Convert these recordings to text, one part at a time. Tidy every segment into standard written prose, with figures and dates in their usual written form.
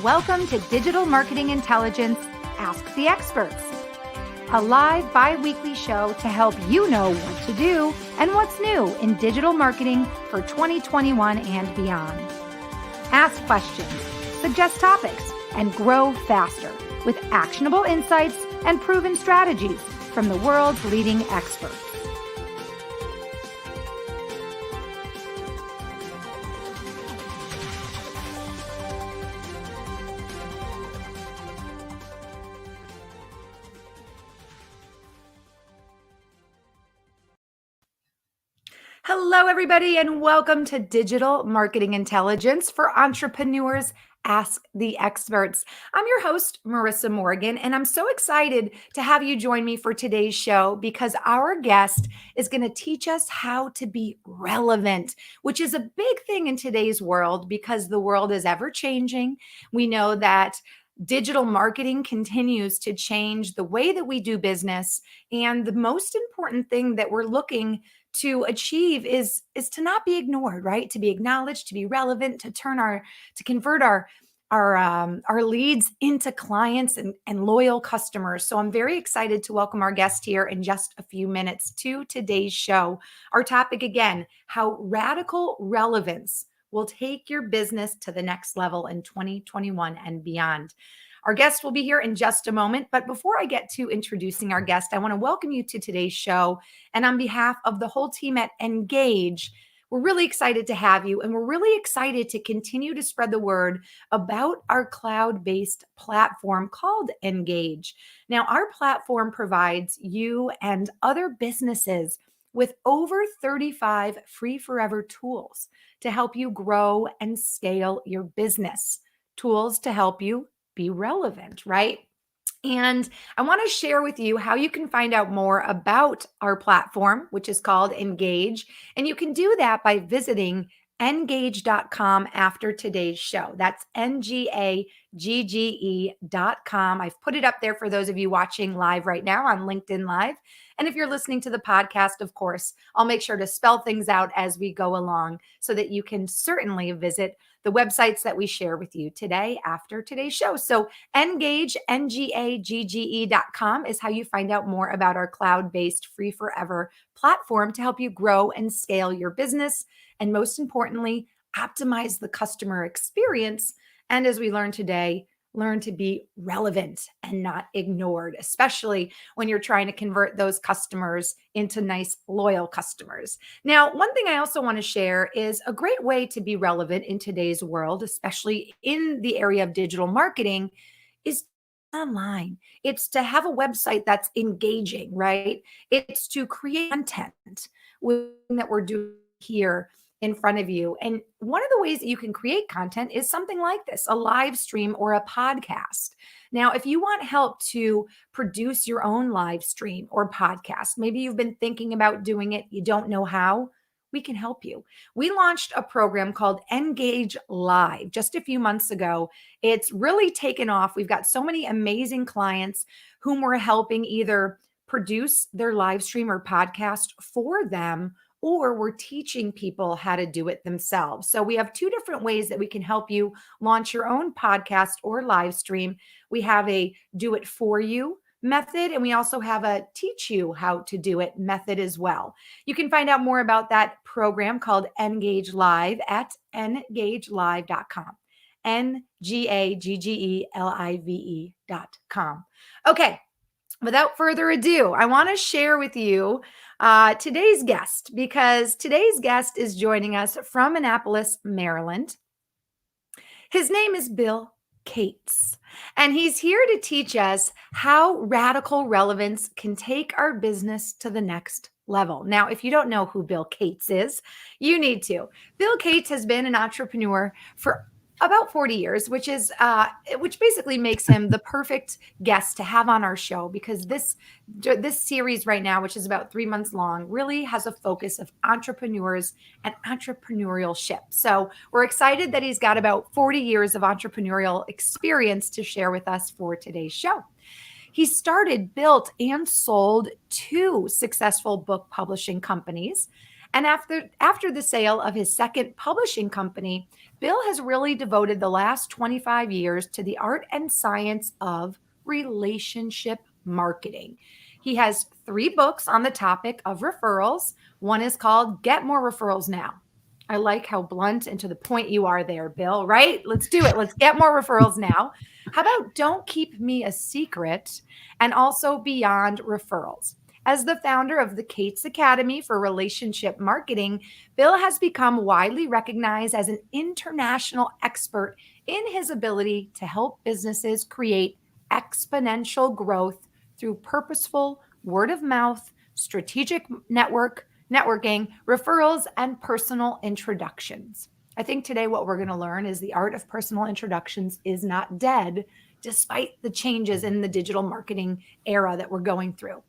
Welcome to Digital Marketing Intelligence, Ask the Experts, a live bi-weekly show to help you know what to do and what's new in digital marketing for 2021 and beyond. Ask questions, suggest topics, and grow faster with actionable insights and proven strategies from the world's leading experts. Hello, everybody, and welcome to Digital Marketing Intelligence for Entrepreneurs. Ask the Experts. I'm your host, Marissa Morgan, and I'm so excited to have you join me for today's show because our guest is going to teach us how to be relevant, which is a big thing in today's world because the world is ever changing. We know that digital marketing continues to change the way that we do business, and the most important thing that we're looking to achieve is to not be ignored, right? To be acknowledged, to be relevant, to convert our leads into clients and loyal customers. So I'm very excited to welcome our guest here in just a few minutes to today's show. Our topic again, how radical relevance will take your business to the next level in 2021 and beyond. Our guest will be here in just a moment, but before I get to introducing our guest, I want to welcome you to today's show. And on behalf of the whole team at Engage, we're really excited to have you, and we're really excited to continue to spread the word about our cloud-based platform called Engage. Now, our platform provides you and other businesses with over 35 free forever tools to help you grow and scale your business. Tools to help you be relevant, right? And I want to share with you how you can find out more about our platform, which is called Engage. And you can do that by visiting engage.com after today's show. That's engagge.com. I've put it up there for those of you watching live right now on LinkedIn Live. And if you're listening to the podcast, of course, I'll make sure to spell things out as we go along so that you can certainly visit the websites that we share with you today after today's show. So Engage, engagge.com is how you find out more about our cloud-based free forever platform to help you grow and scale your business. And most importantly, optimize the customer experience. And as we learned today, learn to be relevant and not ignored, especially when you're trying to convert those customers into nice, loyal customers. Now, one thing I also want to share is a great way to be relevant in today's world, especially in the area of digital marketing, is online. It's to have a website that's engaging, right? It's to create content that we're doing here in front of you. And one of the ways that you can create content is something like this, a live stream or a podcast. Now, if you want help to produce your own live stream or podcast, maybe you've been thinking about doing it, you don't know how, we can help you. We launched a program called Engage Live just a few months ago. It's really taken off. We've got so many amazing clients whom we're helping either produce their live stream or podcast for them, or we're teaching people how to do it themselves. So we have two different ways that we can help you launch your own podcast or live stream. We have a do it for you method, and we also have a teach you how to do it method as well. You can find out more about that program called Engage Live at engagelive.com. engagelive.com. Okay. Without further ado, I want to share with you today's guest, because today's guest is joining us from Annapolis, Maryland. His name is Bill Cates, and he's here to teach us how radical relevance can take our business to the next level. Now, if you don't know who Bill Cates is, you need to. Bill Cates has been an entrepreneur for about 40 years, which basically makes him the perfect guest to have on our show, because this series right now, which is about 3 months long, really has a focus of entrepreneurs and entrepreneurship. So we're excited that he's got about 40 years of entrepreneurial experience to share with us for today's show. He started, built, and sold 2 successful book publishing companies. And after the sale of his second publishing company, Bill has really devoted the last 25 years to the art and science of relationship marketing. He has 3 books on the topic of referrals. One is called Get More Referrals Now. I like how blunt and to the point you are there, Bill, right? Let's do it. Let's get more referrals now. How about Don't Keep Me a Secret, and also Beyond Referrals? As the founder of the Kate's Academy for Relationship Marketing, Bill has become widely recognized as an international expert in his ability to help businesses create exponential growth through purposeful word of mouth, strategic networking, referrals, and personal introductions. I think today what we're going to learn is the art of personal introductions is not dead, despite the changes in the digital marketing era that we're going through.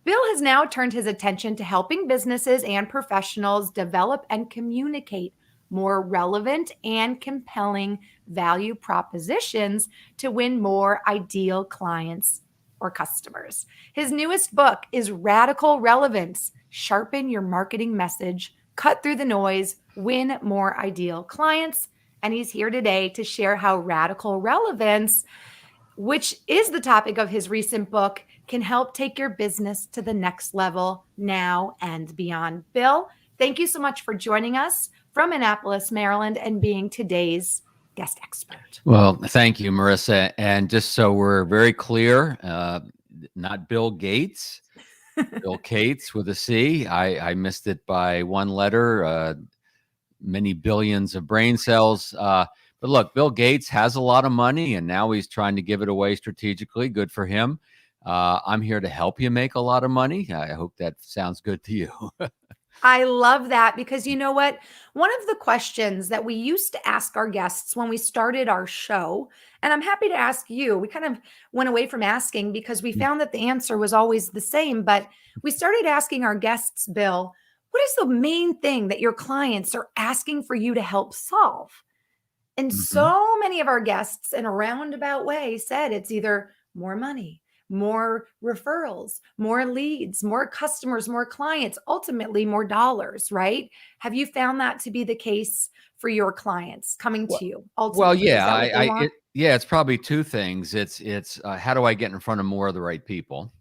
Bill has now turned his attention to helping businesses and professionals develop and communicate more relevant and compelling value propositions to win more ideal clients or customers. His newest book is Radical Relevance: Sharpen Your Marketing Message, Cut Through the Noise, Win More Ideal Clients. And he's here today to share how radical relevance, which is the topic of his recent book, can help take your business to the next level now and beyond. Bill, thank you so much for joining us from Annapolis, Maryland, and being today's guest expert. Well, thank you, Marissa. And just so we're very clear, not Bill Gates, Bill Cates with a C. I missed it by one letter, many billions of brain cells. But look, Bill Gates has a lot of money, and now he's trying to give it away strategically. Good for him. I'm here to help you make a lot of money. I hope that sounds good to you. I love that, because you know what? One of the questions that we used to ask our guests when we started our show, and I'm happy to ask you, we kind of went away from asking because we found that the answer was always the same, but we started asking our guests, Bill, what is the main thing that your clients are asking for you to help solve? And so many of our guests, in a roundabout way, said it's either more money, more referrals, more leads, more customers, more clients, ultimately more dollars, right? Have you found that to be the case for your clients coming to you? Well, Ultimately, yeah, it's probably two things. It's how do I get in front of more of the right people,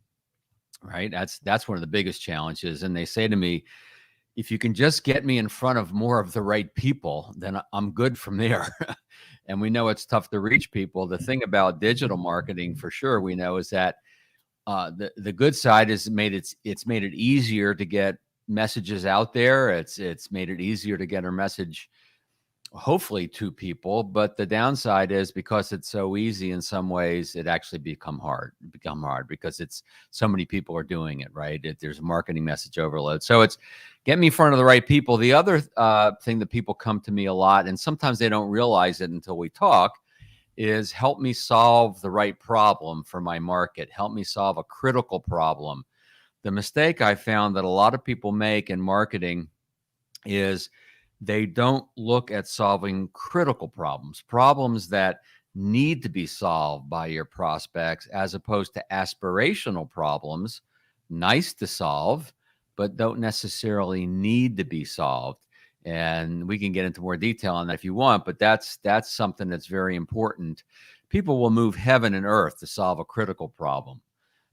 right? That's one of the biggest challenges. And they say to me, if you can just get me in front of more of the right people, then I'm good from there. And we know it's tough to reach people. The thing about digital marketing, for sure, we know is that the good side is it's made it easier to get messages out there. It's made it easier to get our message, hopefully, to people. But the downside is, because it's so easy in some ways, it actually become hard because it's so many people are doing it, right? There's a marketing message overload. So it's get me in front of the right people. The other thing that people come to me a lot, and sometimes they don't realize it until we talk, is help me solve the right problem for my market. Help me solve a critical problem. The mistake I found that a lot of people make in marketing is they don't look at solving critical problems that need to be solved by your prospects, as opposed to aspirational problems, nice to solve, but don't necessarily need to be solved. And we can get into more detail on that if you want, but that's something that's very important. People will move heaven and earth to solve a critical problem.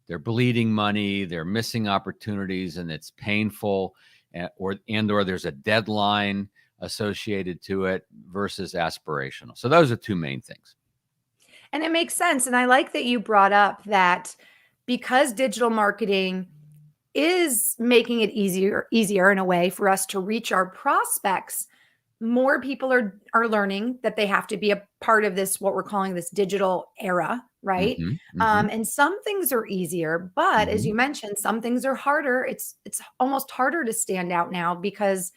They're bleeding money, they're missing opportunities, and it's painful, or there's a deadline associated to it, versus aspirational. So those are two main things. And it makes sense. And I like that you brought up that because digital marketing is making it easier in a way for us to reach our prospects, more people are learning that they have to be a part of this, what we're calling this digital era, right? And some things are easier, but as you mentioned, some things are harder. It's almost harder to stand out now because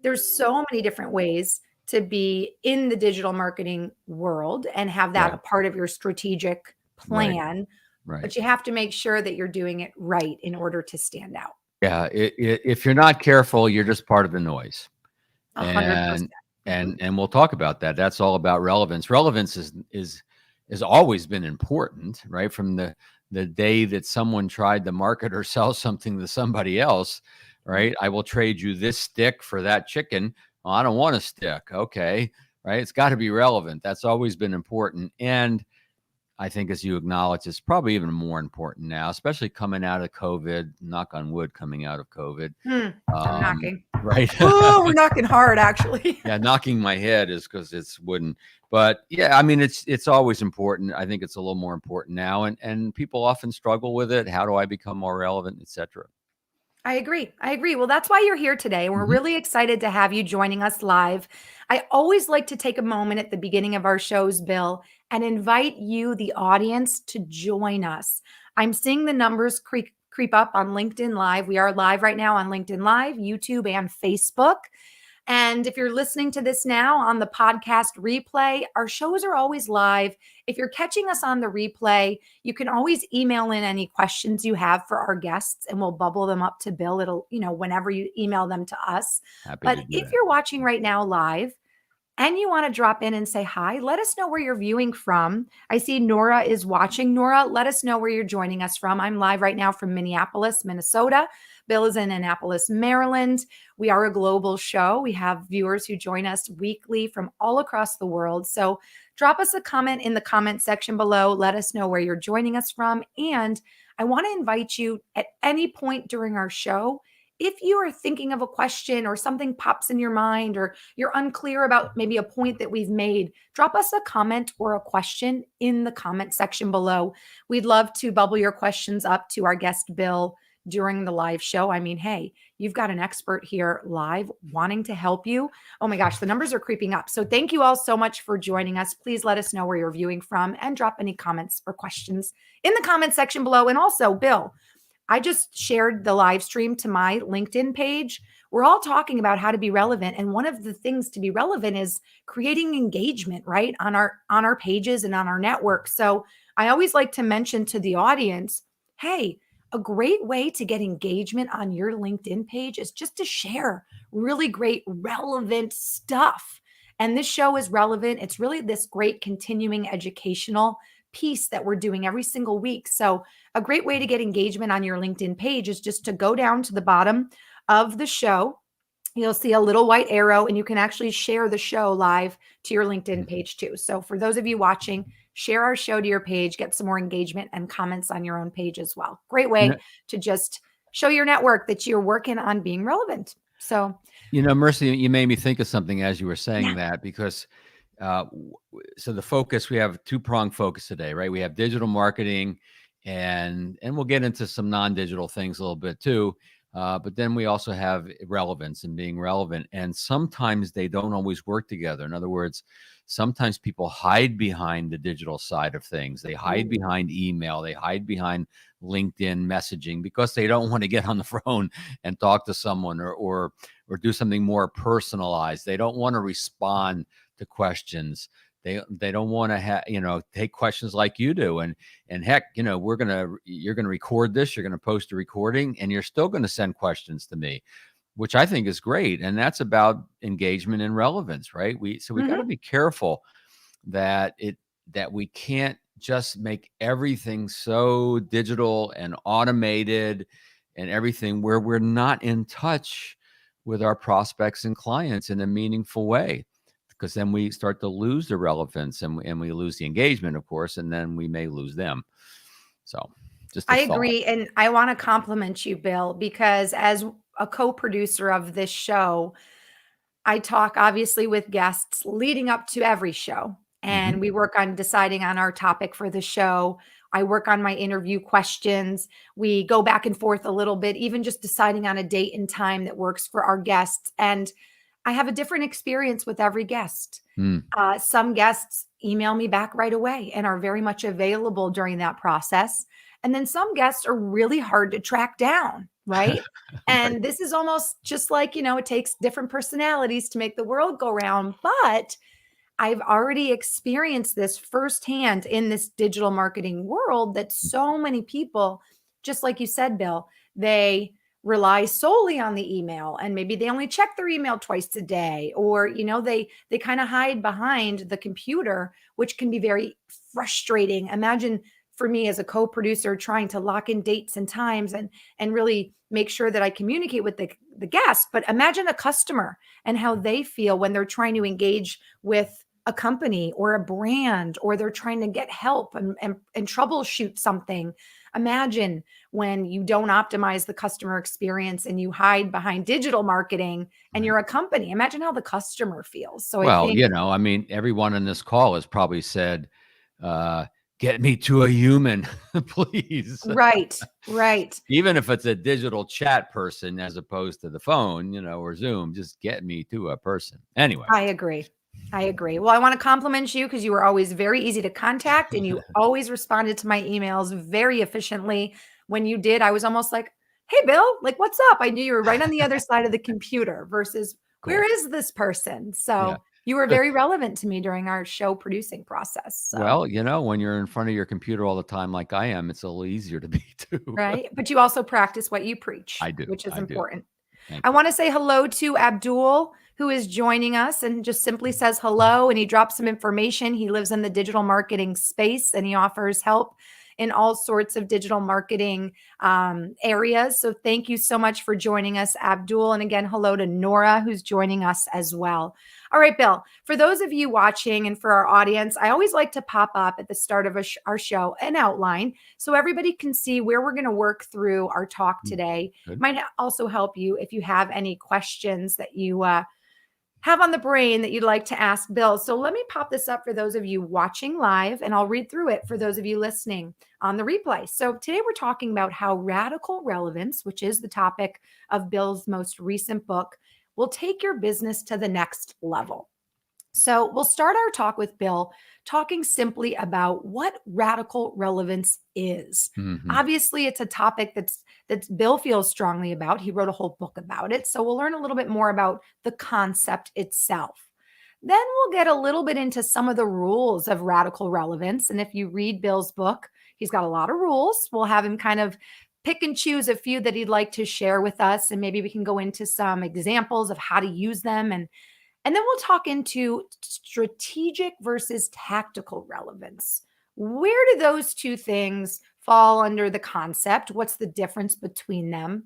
there's so many different ways to be in the digital marketing world and have that a part of your strategic plan. Right. But you have to make sure that you're doing it right in order to stand out. Yeah. If you're not careful, you're just part of the noise. 100%. And we'll talk about that. That's all about relevance. Relevance is always been important, right? From the day that someone tried to market or sell something to somebody else, right? I will trade you this stick for that chicken. Oh, I don't want a stick. Okay. Right. It's got to be relevant. That's always been important. And I think, as you acknowledge, it's probably even more important now, especially coming out of COVID, knock on wood, coming out of COVID. I'm knocking. Right. Oh, we're knocking hard, actually. Yeah, knocking my head is because it's wooden. But yeah, I mean, it's always important. I think it's a little more important now, and people often struggle with it. How do I become more relevant, etc. I agree. I agree. Well, that's why you're here today. We're Mm-hmm. really excited to have you joining us live. I always like to take a moment at the beginning of our shows, Bill, and invite you, the audience, to join us. I'm seeing the numbers creep up on LinkedIn Live. We are live right now on LinkedIn Live, YouTube, and Facebook. And if you're listening to this now on the podcast replay, our shows are always live. If you're catching us on the replay, you can always email in any questions you have for our guests and we'll bubble them up to Bill. It'll, whenever you email them to us. Happy to But do if that. you're watching right now live, and you want to drop in and say hi, let us know where you're viewing from. I see Nora is watching. Nora, let us know where you're joining us from. I'm live right now from Minneapolis, Minnesota. Bill is in Annapolis, Maryland. We are a global show. We have viewers who join us weekly from all across the world. So drop us a comment in the comment section below. Let us know where you're joining us from. And I want to invite you at any point during our show, if you are thinking of a question or something pops in your mind or you're unclear about maybe a point that we've made, drop us a comment or a question in the comment section below. We'd love to bubble your questions up to our guest, Bill, during the live show. I mean, hey, you've got an expert here live wanting to help you. Oh my gosh, the numbers are creeping up. So thank you all so much for joining us. Please let us know where you're viewing from and drop any comments or questions in the comment section below. And also, Bill, I just shared the live stream to my LinkedIn page. We're all talking about how to be relevant, and one of the things to be relevant is creating engagement, right? On our pages and on our network. So, I always like to mention to the audience, hey, a great way to get engagement on your LinkedIn page is just to share really great relevant stuff. And this show is relevant. It's really this great continuing educational piece that we're doing every single week. So, a great way to get engagement on your LinkedIn page is just to go down to the bottom of the show. You'll see a little white arrow, and you can actually share the show live to your LinkedIn page too. So, for those of you watching, share our show to your page, get some more engagement and comments on your own page as well. Great You know, way to just show your network that you're working on being relevant. So, Mercy, you made me think of something as you were saying yeah. that, because so the focus, we have two-pronged focus today, right? We have digital marketing, and we'll get into some non-digital things a little bit too. But then we also have relevance and being relevant, and sometimes they don't always work together. In other words, sometimes people hide behind the digital side of things. They hide Ooh. behind email. They hide behind LinkedIn messaging because they don't want to get on the phone and talk to someone, or do something more personalized. They don't want to respond to questions. They don't want to take questions like you do. And heck, you're gonna record this. You're gonna post a recording, and you're still gonna send questions to me, which I think is great. And that's about engagement and relevance, right? We got to Mhm. be careful that we can't just make everything so digital and automated and everything, where we're not in touch with our prospects and clients in a meaningful way, because then we start to lose the relevance, and we lose the engagement, of course, and then we may lose them. So, just a I thought. agree. And I want to compliment you, Bill, because as a co producer of this show, I talk obviously with guests leading up to every show, Hmm. and we work on deciding on our topic for the show. I work on my interview questions. We go back and forth a little bit, even just deciding on a date and time that works for our guests. And I have a different experience with every guest. Mm. Some guests email me back right away and are very much available during that process. And then some guests are really hard to track down, right? Right. And this is almost just like, it takes different personalities to make the world go round. But I've already experienced this firsthand in this digital marketing world that so many people, just like you said, Bill, they rely solely on the email, and maybe they only check their email twice a day, or they kind of hide behind the computer, which can be very frustrating. Imagine for me as a co-producer, trying to lock in dates and times and really make sure that I communicate with the guest. But imagine a customer and how they feel when they're trying to engage with a company or a brand, or they're trying to get help and troubleshoot something. Imagine when you don't optimize the customer experience and you hide behind digital marketing and Right. you're a company. Imagine how the customer feels. So I Well, think, I mean, everyone on this call has probably said, get me to a human, please. right, right. Even if it's a digital chat person as opposed to the phone, or Zoom, just get me to a person. Anyway. I agree. I agree. Well, I want to compliment you because you were always very easy to contact and you always responded to my emails very efficiently. When you did, I was almost like, hey, Bill, like, what's up? I knew you were right on the other side of the computer versus where Cool. is this person? Yeah. So you were very relevant to me during our show producing process. So, Well, when you're in front of your computer all the time, like I am, it's a little easier to be too. right. But you also practice what you preach, I do. which is I do. important. Thank I you. want to say hello to Abdul, who is joining us and just simply says hello. And he drops some information. He lives in the digital marketing space and he offers help in all sorts of digital marketing areas. So thank you so much for joining us, Abdul. And again, hello to Nora, who's joining us as well. All right, Bill, for those of you watching and for our audience, I always like to pop up at the start of our show an outline so everybody can see where we're going to work through our talk today. Good. Might also help you if you have any questions that you have on the brain that you'd like to ask Bill. So let me pop this up for those of you watching live, and I'll read through it for those of you listening on the replay. So today we're talking about how radical relevance, which is the topic of Bill's most recent book, will take your business to the next level. So we'll start our talk with Bill talking simply about what radical relevance is. Mm-hmm. Obviously, it's a topic that's Bill feels strongly about. He wrote a whole book about it. So we'll learn a little bit more about the concept itself. Then we'll get a little bit into some of the rules of radical relevance. And if you read Bill's book, he's got a lot of rules. We'll have him kind of pick and choose a few that he'd like to share with us. And maybe we can go into some examples of how to use them. And then we'll talk into strategic versus tactical relevance. Where do those two things fall under the concept? What's the difference between them?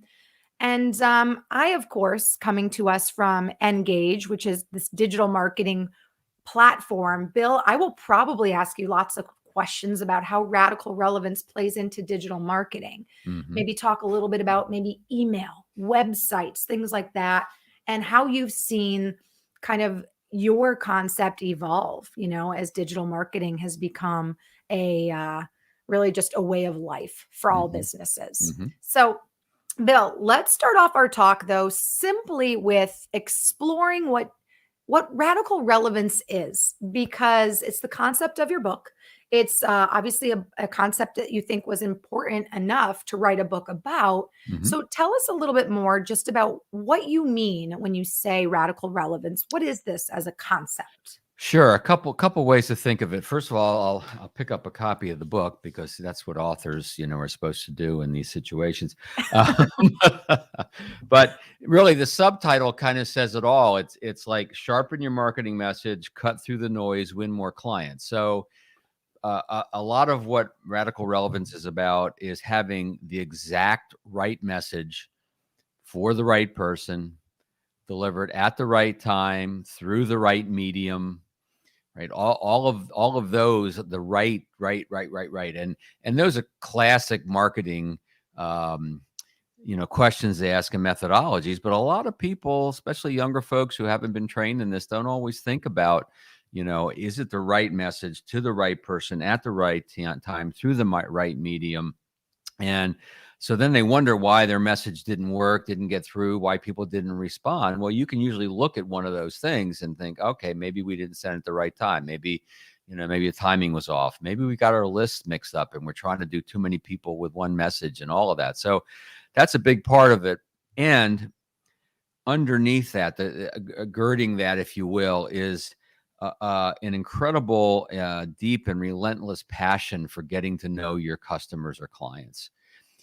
And I, of course, coming to us from Engage, which is this digital marketing platform, Bill, I will probably ask you lots of questions about how radical relevance plays into digital marketing. Mm-hmm. Maybe talk a little bit about maybe email, websites, things like that, and how you've seen kind of your concept evolve, as digital marketing has become a really just a way of life for all businesses. Mm-hmm. So, Bill, let's start off our talk though simply with exploring what radical relevance is, because it's the concept of your book. It's obviously a concept that you think was important enough to write a book about. Mm-hmm. So tell us a little bit more just about what you mean when you say radical relevance. What is this as a concept? Sure. A couple ways to think of it. First of all, I'll pick up a copy of the book because that's what authors, are supposed to do in these situations. But really, the subtitle kind of says it all. It's like sharpen your marketing message, cut through the noise, win more clients. So a lot of what radical relevance is about is having the exact right message for the right person, delivered at the right time, through the right medium, right? All of those, the right. And those are classic marketing, questions they ask and methodologies. But a lot of people, especially younger folks who haven't been trained in this, don't always think about, is it the right message to the right person at the right time through the right medium? And so then they wonder why their message didn't work, didn't get through, why people didn't respond. Well, you can usually look at one of those things and think, okay, maybe we didn't send it at the right time. Maybe, maybe the timing was off. Maybe we got our list mixed up and we're trying to do too many people with one message and all of that. So that's a big part of it. And underneath that, girding that, if you will, is an incredible, deep and relentless passion for getting to know your customers or clients.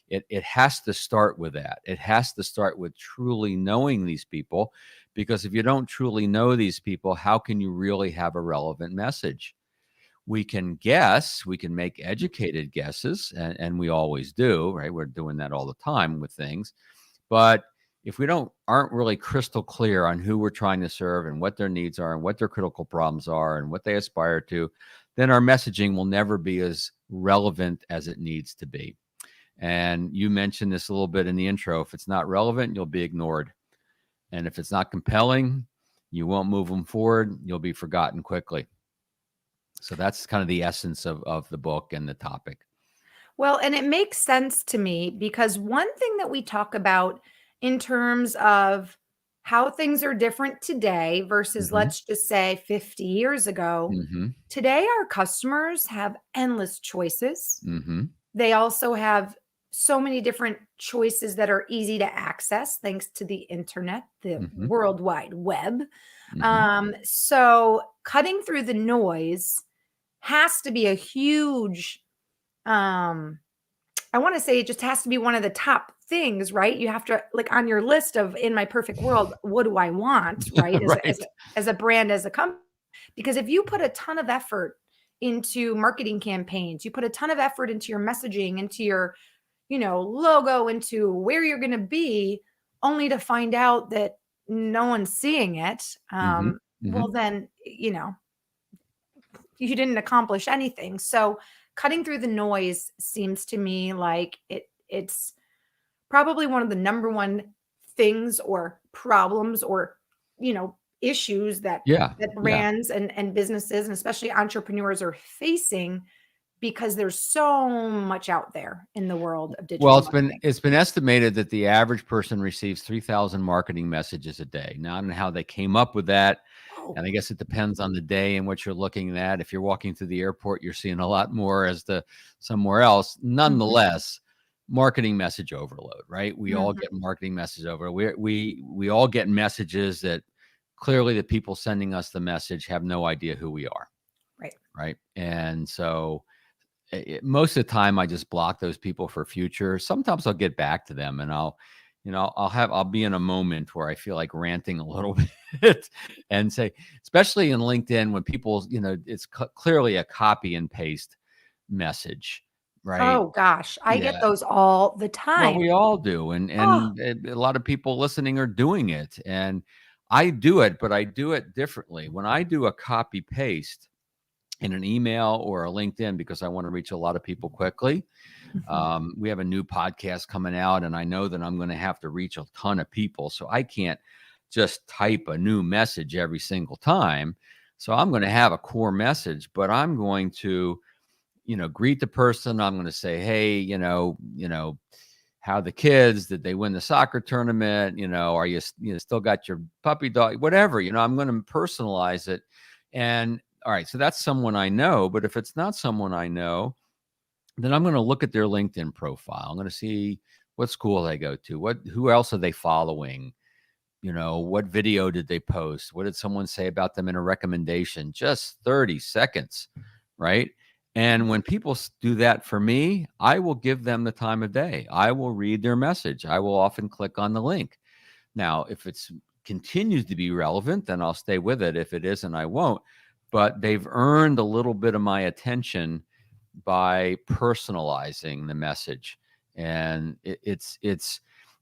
It has to start with that. It has to start with truly knowing these people, because if you don't truly know these people, how can you really have a relevant message? We can guess, we can make educated guesses, and we always do, right? We're doing that all the time with things. But if we aren't really crystal clear on who we're trying to serve and what their needs are and what their critical problems are and what they aspire to, then our messaging will never be as relevant as it needs to be. And you mentioned this a little bit in the intro. If it's not relevant, you'll be ignored. And if it's not compelling, you won't move them forward. You'll be forgotten quickly. So that's kind of the essence of the book and the topic. Well, and it makes sense to me because one thing that we talk about in terms of how things are different today versus, Mm-hmm. let's just say, 50 years ago, Mm-hmm. today our customers have endless choices. Mm-hmm. They also have so many different choices that are easy to access thanks to the internet, the Mm-hmm. World Wide Web. Mm-hmm. So cutting through the noise has to be a huge, I want to say it just has to be one of the top things, right? You have to, like, on your list of in my perfect world, what do I want, right? Right. As a brand, as a company. Because if you put a ton of effort into marketing campaigns, you put a ton of effort into your messaging, into your, logo, into where you're going to be, only to find out that no one's seeing it, Mm-hmm. Mm-hmm. well, then, you didn't accomplish anything. So cutting through the noise seems to me like it's probably one of the number one things or problems or issues that Yeah. Yeah. brands and businesses and especially entrepreneurs are facing because there's so much out there in the world of Well, digital it's been marketing. it's been estimated that the average person receives 3,000 marketing messages a day. Now, I don't know how they came up with that. Oh. And I guess it depends on the day and what you're looking at. If you're walking through the airport, you're seeing a lot more as to somewhere else. Mhm, Nonetheless, marketing message overload, right? We all mhm, get marketing message over. We all get messages that clearly the people sending us the message have no idea who we are, right. right? And so most of the time I just block those people for future. Sometimes I'll get back to them and I'll be in a moment where I feel like ranting a little bit and say, especially in LinkedIn when people, it's clearly a copy and paste message, right? Oh gosh, I get Yeah. those all the Well, time. we all do. And Oh. a lot of people listening are doing it. And I do it, but I do it differently. When I do a copy paste in an email or a LinkedIn, because I want to reach a lot of people quickly. Mhm. We have a new podcast coming out, and I know that I'm going to have to reach a ton of people. So I can't just type a new message every single time. So I'm going to have a core message, but I'm going to, greet the person. I'm going to say, hey, how the kids, did they win the soccer tournament? Are you still got your puppy dog? Whatever, I'm going to personalize it. And all right, so that's someone I know. But if it's not someone I know, then I'm going to look at their LinkedIn profile. I'm going to see what school they go to, who else are they following? What video did they post? What did someone say about them in a recommendation? Just 30 seconds, right? And when people do that for me, I will give them the time of day. I will read their message. I will often click on the link. Now, if it's continues to be relevant, then I'll stay with it. If it isn't, I won't. But they've earned a little bit of my attention by personalizing the message. And it's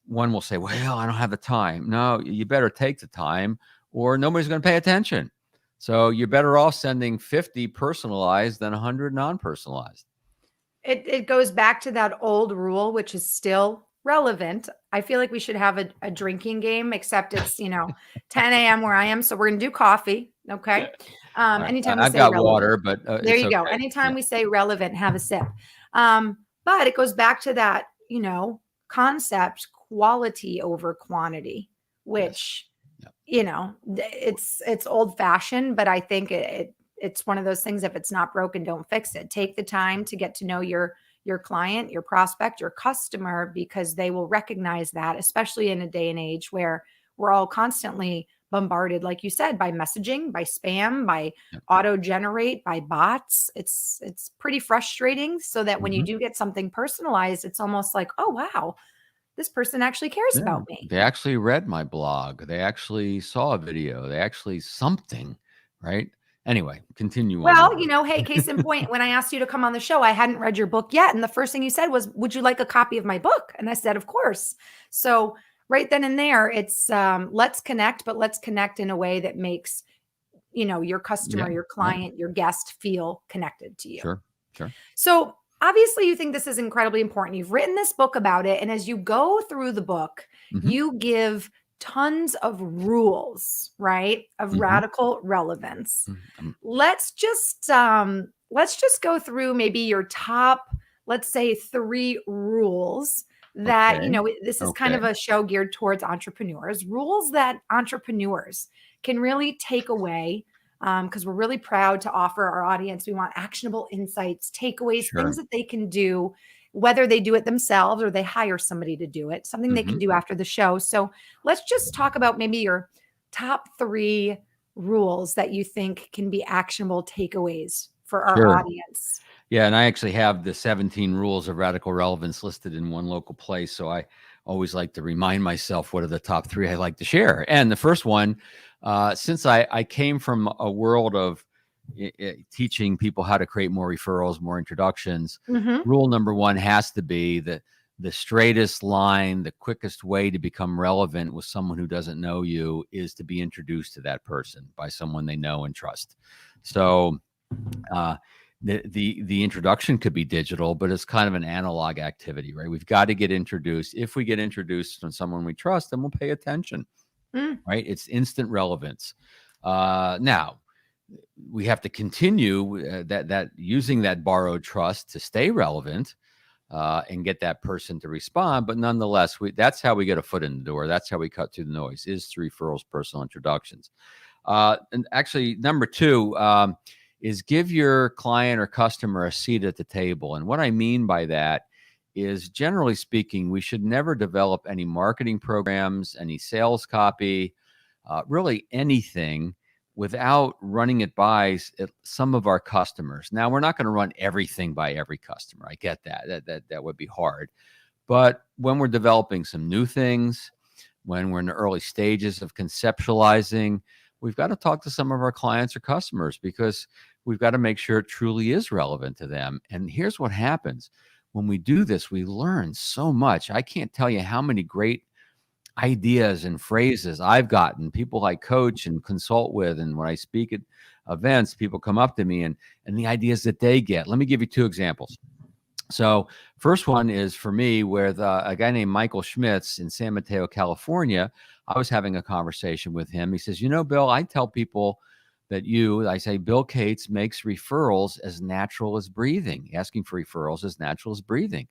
one will say, well, I don't have the time. No, you better take the time or nobody's going to pay attention. So you're better off sending 50 personalized than 100 non-personalized. It goes back to that old rule, which is still relevant. I feel like we should have a drinking game, except it's, 10 a.m. where I am. So we're going to do coffee. Okay. All right. Anytime we I've say got relevant, water, but there it's you go. okay. Anytime Yeah. we say relevant, have a sip. But it goes back to that, concept, quality over quantity, Yes. which, Yeah. it's old fashioned, but I think it's one of those things. If it's not broken, don't fix it. Take the time to get to know your client, your prospect, your customer, because they will recognize that, especially in a day and age where we're all constantly bombarded, like you said, by messaging, by spam, by Yeah. auto generate, by bots. It's pretty frustrating. So that when you Mhm. do get something personalized, it's almost like, oh wow, this person actually cares Yeah. about me. They actually read my blog. They actually saw a video. They actually something, right? Anyway, continue on. Well, hey, case in point, when I asked you to come on the show, I hadn't read your book yet. And the first thing you said was, would you like a copy of my book? And I said, of course. So right then and there, it's let's connect, but let's connect in a way that makes, your customer, your client, your guest feel connected to you. Sure. So obviously you think this is incredibly important. You've written this book about it. And as you go through the book, you give tons of rules, right? Of radical relevance. Let's just go through maybe your top, let's say 3 rules that, this is kind of a show geared towards entrepreneurs, rules that entrepreneurs can really take away. Because we're really proud to offer our audience. We want actionable insights, takeaways, things that they can do, whether they do it themselves or they hire somebody to do it, something they can do after the show. So let's just talk about maybe your top 3 rules that you think can be actionable takeaways for our audience. Yeah, and I actually have the 17 rules of radical relevance listed in one local place. So I always like to remind myself what are the top 3 I like to share. And the first one, since I came from a world of teaching people how to create more referrals, more introductions, rule number 1 has to be the straightest line, the quickest way to become relevant with someone who doesn't know you is to be introduced to that person by someone they know and trust. So the introduction could be digital, but it's kind of an analog activity, right? We've got to get introduced. If we get introduced from someone we trust, then we'll pay attention, right? It's instant relevance. Now, we have to continue that using that borrowed trust to stay relevant and get that person to respond. But nonetheless, that's how we get a foot in the door. That's how we cut through the noise, is through referrals, personal introductions. And actually, number 2, is give your client or customer a seat at the table. And what I mean by that is, generally speaking, we should never develop any marketing programs, any sales copy, really anything without running it by some of our customers. Now, we're not going to run everything by every customer. I get that. That would be hard. But when we're developing some new things, when we're in the early stages of conceptualizing, we've got to talk to some of our clients or customers, because we've got to make sure it truly is relevant to them. And here's what happens. When we do this, we learn so much. I can't tell you how many great ideas and phrases I've gotten, people I coach and consult with. And when I speak at events, people come up to me and the ideas that they get. Let me give you 2 examples. So first one is for me with a guy named Michael Schmitz in San Mateo, California. I was having a conversation with him. He says, Bill, I tell people that I say, Bill Cates makes referrals as natural as breathing. Asking for referrals as natural as breathing.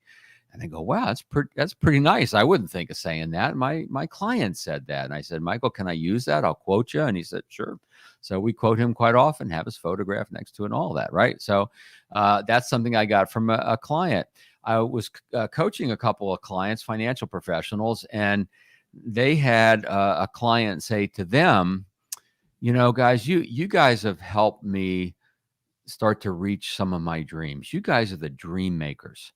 And I go, wow, that's pretty nice. I wouldn't think of saying that. My client said that. And I said, Michael, can I use that? I'll quote you. And he said, sure. So we quote him quite often, have his photograph next to it and all that, right? So that's something I got from a client. I was coaching a couple of clients, financial professionals, and they had a client say to them, guys, you guys have helped me start to reach some of my dreams. You guys are the dream makers.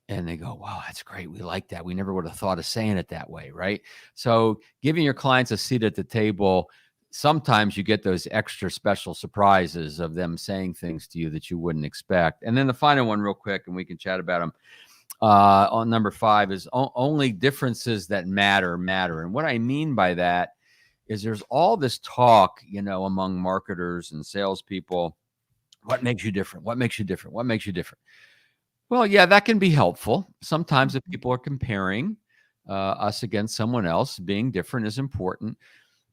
And they go, wow, that's great. We like that. We never would have thought of saying it that way, right? So giving your clients a seat at the table, sometimes you get those extra special surprises of them saying things to you that you wouldn't expect. And then the final one real quick, and we can chat about them. On number 5 is only differences that matter. And what I mean by that is there's all this talk, among marketers and salespeople. What makes you different? What makes you different? What makes you different? Well, yeah, that can be helpful. Sometimes if people are comparing us against someone else, being different is important.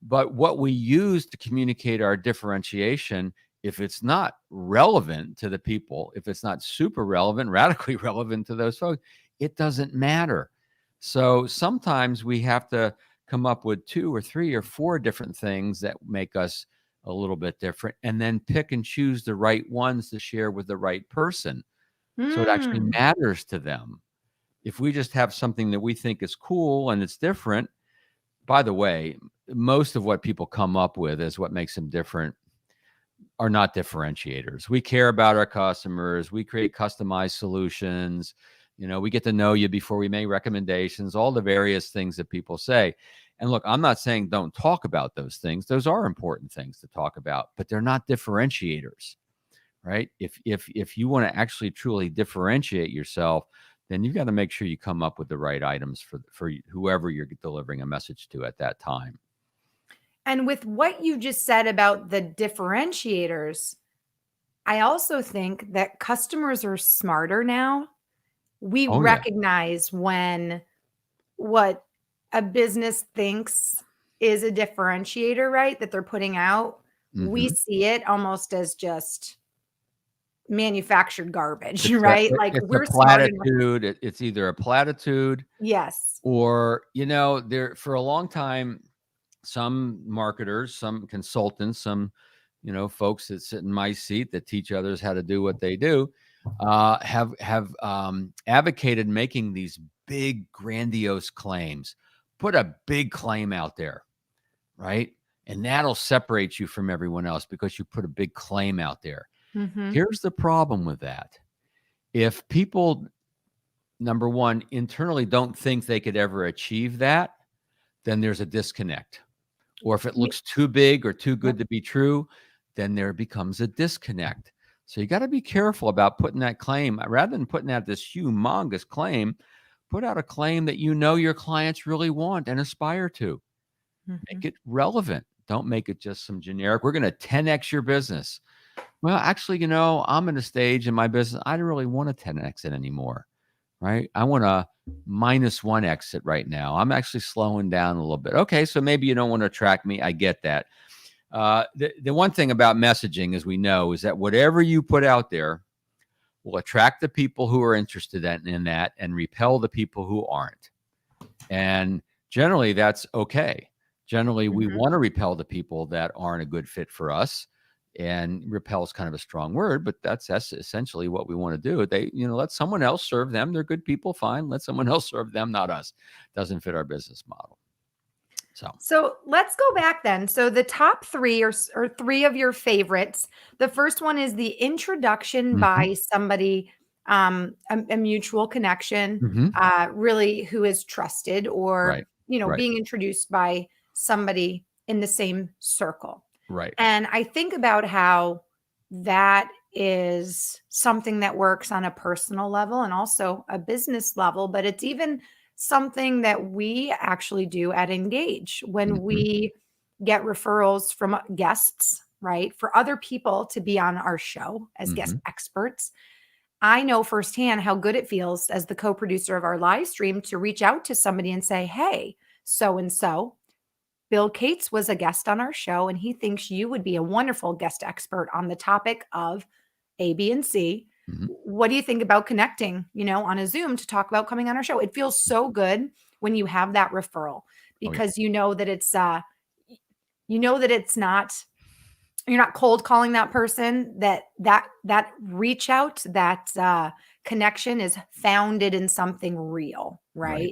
But what we use to communicate our differentiation, if it's not relevant to the people, if it's not super relevant, radically relevant to those folks, it doesn't matter. So sometimes we have to come up with 2 or 3 or 4 different things that make us a little bit different, and then pick and choose the right ones to share with the right person. So it actually matters to them. If we just have something that we think is cool and it's different, by the way, most of what people come up with as what makes them different are not differentiators. We care about our customers. We create customized solutions. We get to know you before we make recommendations, all the various things that people say. And look, I'm not saying don't talk about those things. Those are important things to talk about, but they're not differentiators, right? If you want to actually truly differentiate yourself, then you've got to make sure you come up with the right items for whoever you're delivering a message to at that time. And with what you just said about the differentiators, I also think that customers are smarter now. We Oh yeah. recognize when what a business thinks is a differentiator, right? That they're putting out. We Hmm. see it almost as just manufactured garbage, It's a right? Like it's a we're smart enough. platitude. It's either a platitude Yes. or there for a long time, some marketers, some consultants, some folks that sit in my seat that teach others how to do what they do, have advocated making these big grandiose claims. Put a big claim out there, right? And that'll separate you from everyone else because you put a big claim out there. Mm-hmm. Here's the problem with that. If people, number one, internally don't think they could ever achieve that, then there's a disconnect. Or if it looks too big or too good Yep. to be true, then there becomes a disconnect. So you got to be careful about putting that claim. Rather than putting out this humongous claim, put out a claim that your clients really want and aspire to. Mm-hmm. Make it relevant. Don't make it just some generic. We're going to 10x your business. Well, actually, I'm in a stage in my business, I don't really want to 10x it anymore, right? I want to -1 exit right now. I'm actually slowing down a little bit. Okay, so maybe you don't want to attract me. I get that. The one thing about messaging, as we know, is that whatever you put out there will attract the people who are interested in that and repel the people who aren't. And generally, that's okay. Generally, we Mm-hmm. want to repel the people that aren't a good fit for us. And repel is kind of a strong word, but that's essentially what we want to do. Let someone else serve them. They're good people, fine. Let someone else serve them, not us. Doesn't fit our business model. So let's go back then. So the top three or three of your favorites. The first one is the introduction Mhm. by somebody, a mutual connection, Mhm. really who is trusted, or Right. Right. being introduced by somebody in the same circle. Right. And I think about how that is something that works on a personal level and also a business level, but it's even something that we actually do at Engage when Mhm. we get referrals from guests, right? For other people to be on our show as guest Mhm. experts. I know firsthand how good it feels as the co producer of our live stream to reach out to somebody and say, hey, so and so, Bill Cates was a guest on our show, and he thinks you would be a wonderful guest expert on the topic of A, B, and C. Mhm. What do you think about connecting, on a Zoom to talk about coming on our show? It feels so good when you have that referral Oh yeah. because it's not, you're not cold calling that person, that reach out, that connection is founded in something real, Right. right?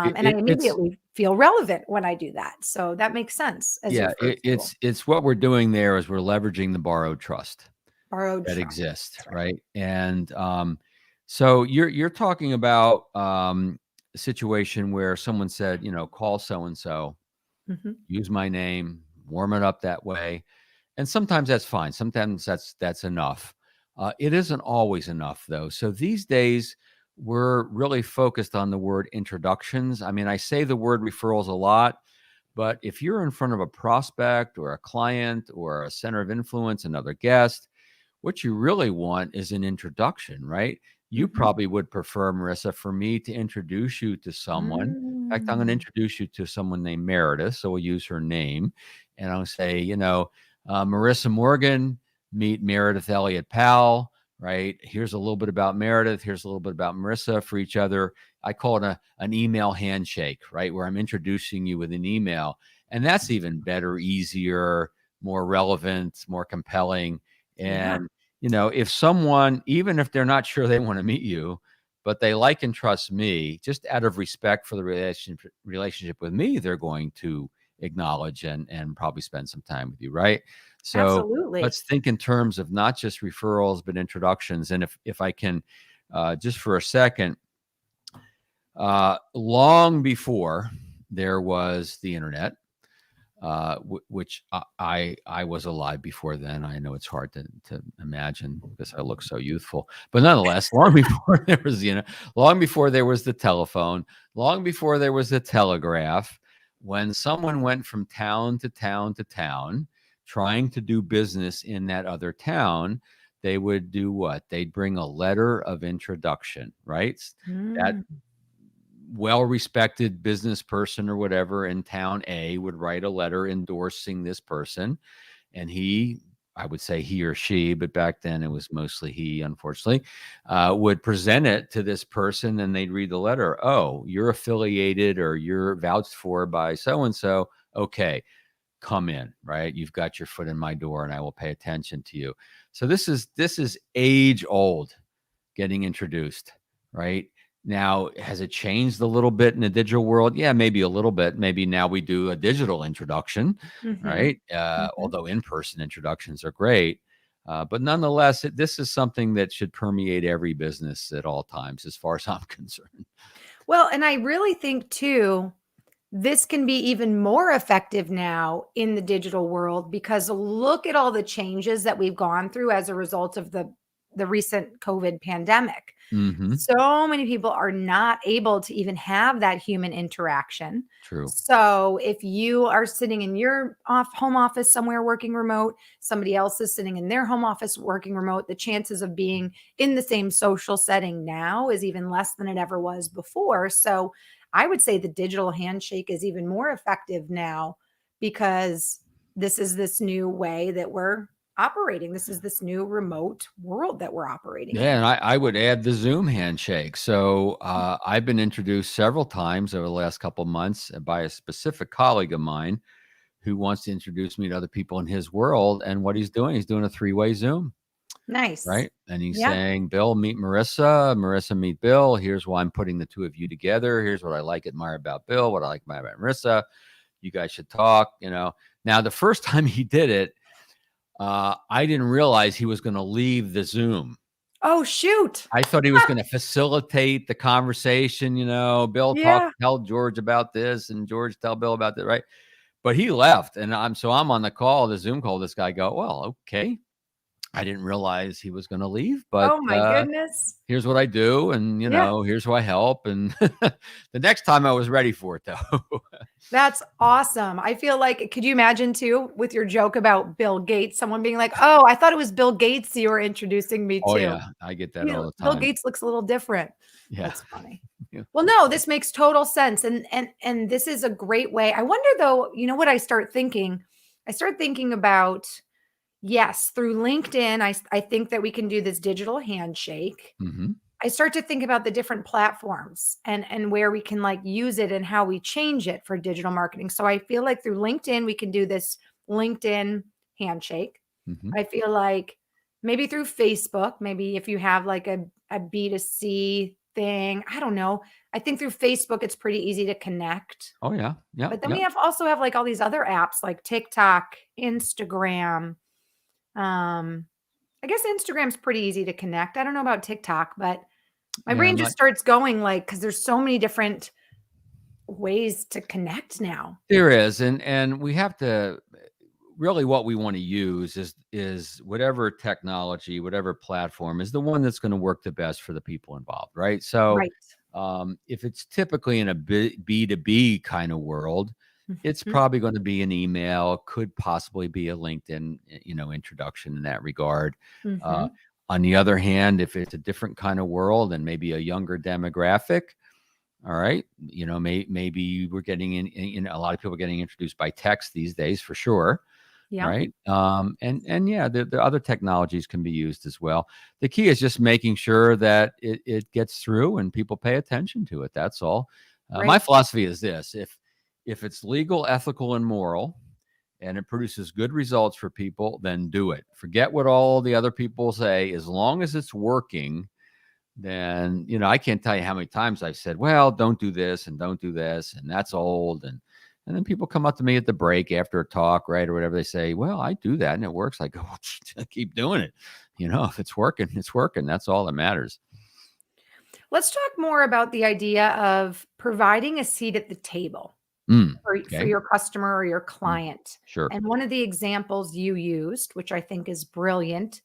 It, And I it, it's immediately feel relevant when I do that. So that makes sense as your yeah. first tool. It's what we're doing there is we're leveraging the borrowed trust Borrowed that trust. exist, That's right. right? And so you're talking about a situation where someone said, call so and so, Mhm. use my name, warm it up that way. And sometimes that's fine. Sometimes that's enough. It isn't always enough though. So these days we're really focused on the word introductions. I mean, I say the word referrals a lot, but if you're in front of a prospect or a client or a center of influence, another guest, what you really want is an introduction, right? You Mhm. probably would prefer, Marissa, for me to introduce you to someone. In fact, I'm going to Mm. introduce you to someone named Meredith. So we'll use her name. And I'll say, Marissa Morgan, meet Meredith Elliott Powell, right? Here's a little bit about Meredith. Here's a little bit about Marissa for each other. I call it an email handshake, right? Where I'm introducing you with an email. And that's even better, easier, more relevant, more compelling. Yeah, And if someone, even if they're not sure they want to meet you, but they like and trust me, just out of respect for the relationship with me, they're going to acknowledge and probably spend some time with you, right? So absolutely. let's think in terms of not just referrals, but introductions. And if I can, just for a second, long before there was the internet, which I was alive before then. I know it's hard to imagine because I look so youthful, but nonetheless, long before there was, long before there was the telephone, long before there was the telegraph, when someone went from town to town to town trying to do business in that other town, they would do what? They'd bring a letter of introduction, right? That Mm. well-respected business person or whatever in town A would write a letter endorsing this person, and I would say he or she, but back then it was mostly he, unfortunately, would present it to this person, and they'd read the letter. Oh, you're affiliated or you're vouched for by so and so. Okay, come in, right? You've got your foot in my door, and I will pay attention to you. So this is age old, getting introduced, right? Now, has it changed a little bit in the digital world? Yeah, maybe a little bit. Maybe now we do a digital introduction, Mhm. right? Mhm. Although in-person introductions are great. But nonetheless, this is something that should permeate every business at all times, as far as I'm concerned. Well, and I really think too, this can be even more effective now in the digital world because look at all the changes that we've gone through as a result of the recent COVID pandemic. Mm-hmm. So many people are not able to even have that human interaction. True. So if you are sitting in your home office somewhere working remote, somebody else is sitting in their home office working remote, the chances of being in the same social setting now is even less than it ever was before. So I would say the digital handshake is even more effective now because this is this new way that we're operating. This is this new remote world that we're operating Yeah, in. and I would add the Zoom handshake. So I've been introduced several times over the last couple of months by a specific colleague of mine who wants to introduce me to other people in his world. And what he's doing a three-way Zoom, Nice. right? And he's Yeah. saying, Bill, meet Marissa. Marissa, meet Bill. Here's why I'm putting the two of you together. Here's what I like, admire about Bill, what I like, admire about Marissa. You guys should talk, Now, the first time he did it, I didn't realize he was going to leave the Zoom. Oh, shoot. I thought he was going to facilitate the conversation, Bill Yeah. tell George about this and George tell Bill about that, right? But he left, and I'm on the call, the Zoom call. This guy go, well, okay. I didn't realize he was going to leave, but Oh my goodness. here's what I do, and Yeah. here's who I help. And the next time I was ready for it, though. That's awesome. I feel like could you imagine too with your joke about Bill Gates, someone being like, "Oh, I thought it was Bill Gates you were introducing me Oh to." yeah, I get that all the Bill time. Gates looks a little different. Yeah. That's funny. Yeah. Well, no, this makes total sense, and this is a great way. I wonder though, you know what I start thinking? I start thinking about yes, through LinkedIn, I think that we can do this digital handshake. Hmm. I start to think about the different platforms and where we can like use it and how we change it for digital marketing. So I feel like through LinkedIn we can do this LinkedIn handshake. Hmm. I feel like maybe through Facebook, maybe if you have like a B2C thing, I don't know. I think through Facebook it's pretty easy to connect. Oh yeah. Yep. But then we Yep. have also have like all these other apps like TikTok, Instagram. Um, I guess Instagram's pretty easy to connect. I don't know about TikTok, but my Yeah. brain just starts going like because there's so many different ways to connect now. There is, and we have to really what we want to use is whatever technology, whatever platform is the one that's going to work the best for the people involved, right? So Right. if it's typically in a B2B kind of world, it's Mhm. probably going to be an email, could possibly be a LinkedIn, introduction in that regard. Uh, Mhm. on the other hand, if it's a different kind of world and maybe a younger demographic, all right, maybe we're getting a lot of people are getting introduced by text these days for sure, Yeah. right? And yeah, the other technologies can be used as well. The key is just making sure that it gets through and people pay attention to it. That's all. My Right. philosophy is this: if it's legal, ethical, and moral, and it produces good results for people, then do it. Forget what all the other people say. As long as it's working, then I can't tell you how many times I've said, well, don't do this and don't do this, and that's old. And then people come up to me at the break after a talk, right, or whatever. They say, well, I do that and it works. I go, keep doing it. If it's working, it's working. That's all that matters. Let's talk more about the idea of providing a seat at the table. for Okay. your customer or your Mm, client. sure. And one of the examples you used, which I think is brilliant,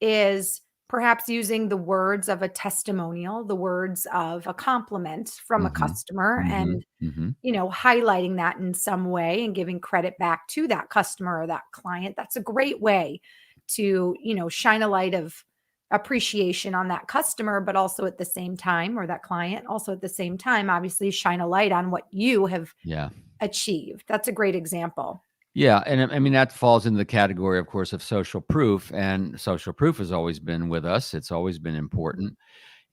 is perhaps using the words of a testimonial, the words of a compliment from a Mhm. customer, Mhm. and Mhm. highlighting that in some way and giving credit back to that customer or that client. That's a great way to, shine a light of appreciation on that customer, but also at the same time, or that client, also at the same time, obviously shine a light on what you have Yeah. achieved. That's a great example. Yeah, and I mean, that falls into the category, of course, of social proof, and social proof has always been with us. It's always been important.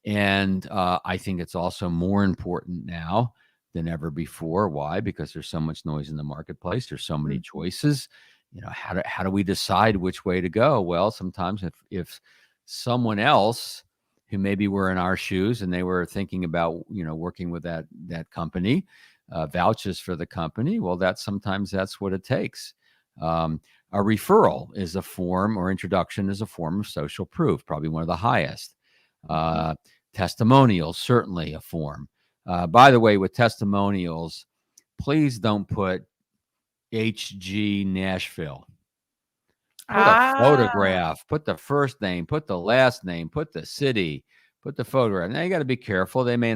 And I think it's also more important now than ever before. Why? Because there's so much noise in the marketplace. There's so many Mhm. choices. How do we decide which way to go? Well, sometimes if someone else who maybe were in our shoes and they were thinking about working with that company vouches for the company, well, that's what it takes. Um, a referral is a form, or introduction is a form of social proof, probably one of the highest. Mhm. Uh, Testimonials, certainly a form. By the way, with testimonials, please don't put HG Nashville. Put a Ah. photograph, put the first name, put the last name, put the city, put the photograph. Now you got to be careful. They may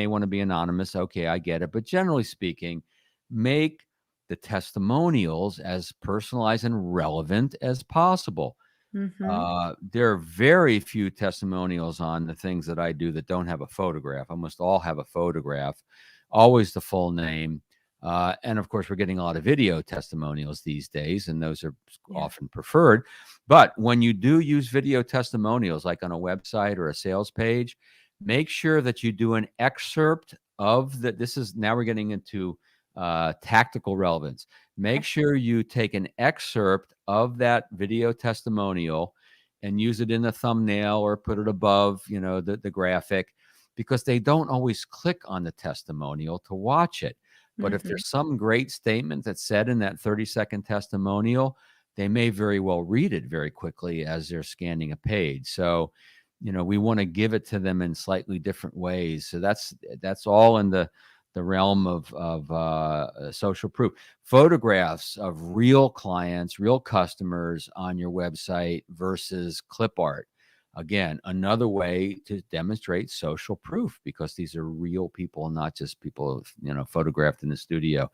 want to be anonymous. Okay, I get it. But generally speaking, make the testimonials as personalized and relevant as possible. Mhm. There are very few testimonials on the things that I do that don't have a photograph. Almost all have a photograph, always the full name. And of course, we're getting a lot of video testimonials these days, and those are Yeah. often preferred. But when you do use video testimonials, like on a website or a sales page, make sure that you do an excerpt of the. This is now we're getting into tactical relevance. Make Okay. sure you take an excerpt of that video testimonial and use it in the thumbnail or put it above, the graphic, because they don't always click on the testimonial to watch it. But if Mhm. there's some great statement that's said in that 30-second testimonial, they may very well read it very quickly as they're scanning a page. So, we want to give it to them in slightly different ways. So that's all in the realm of social proof. Photographs of real clients, real customers on your website versus clip art. Again, another way to demonstrate social proof, because these are real people, not just people photographed in the studio.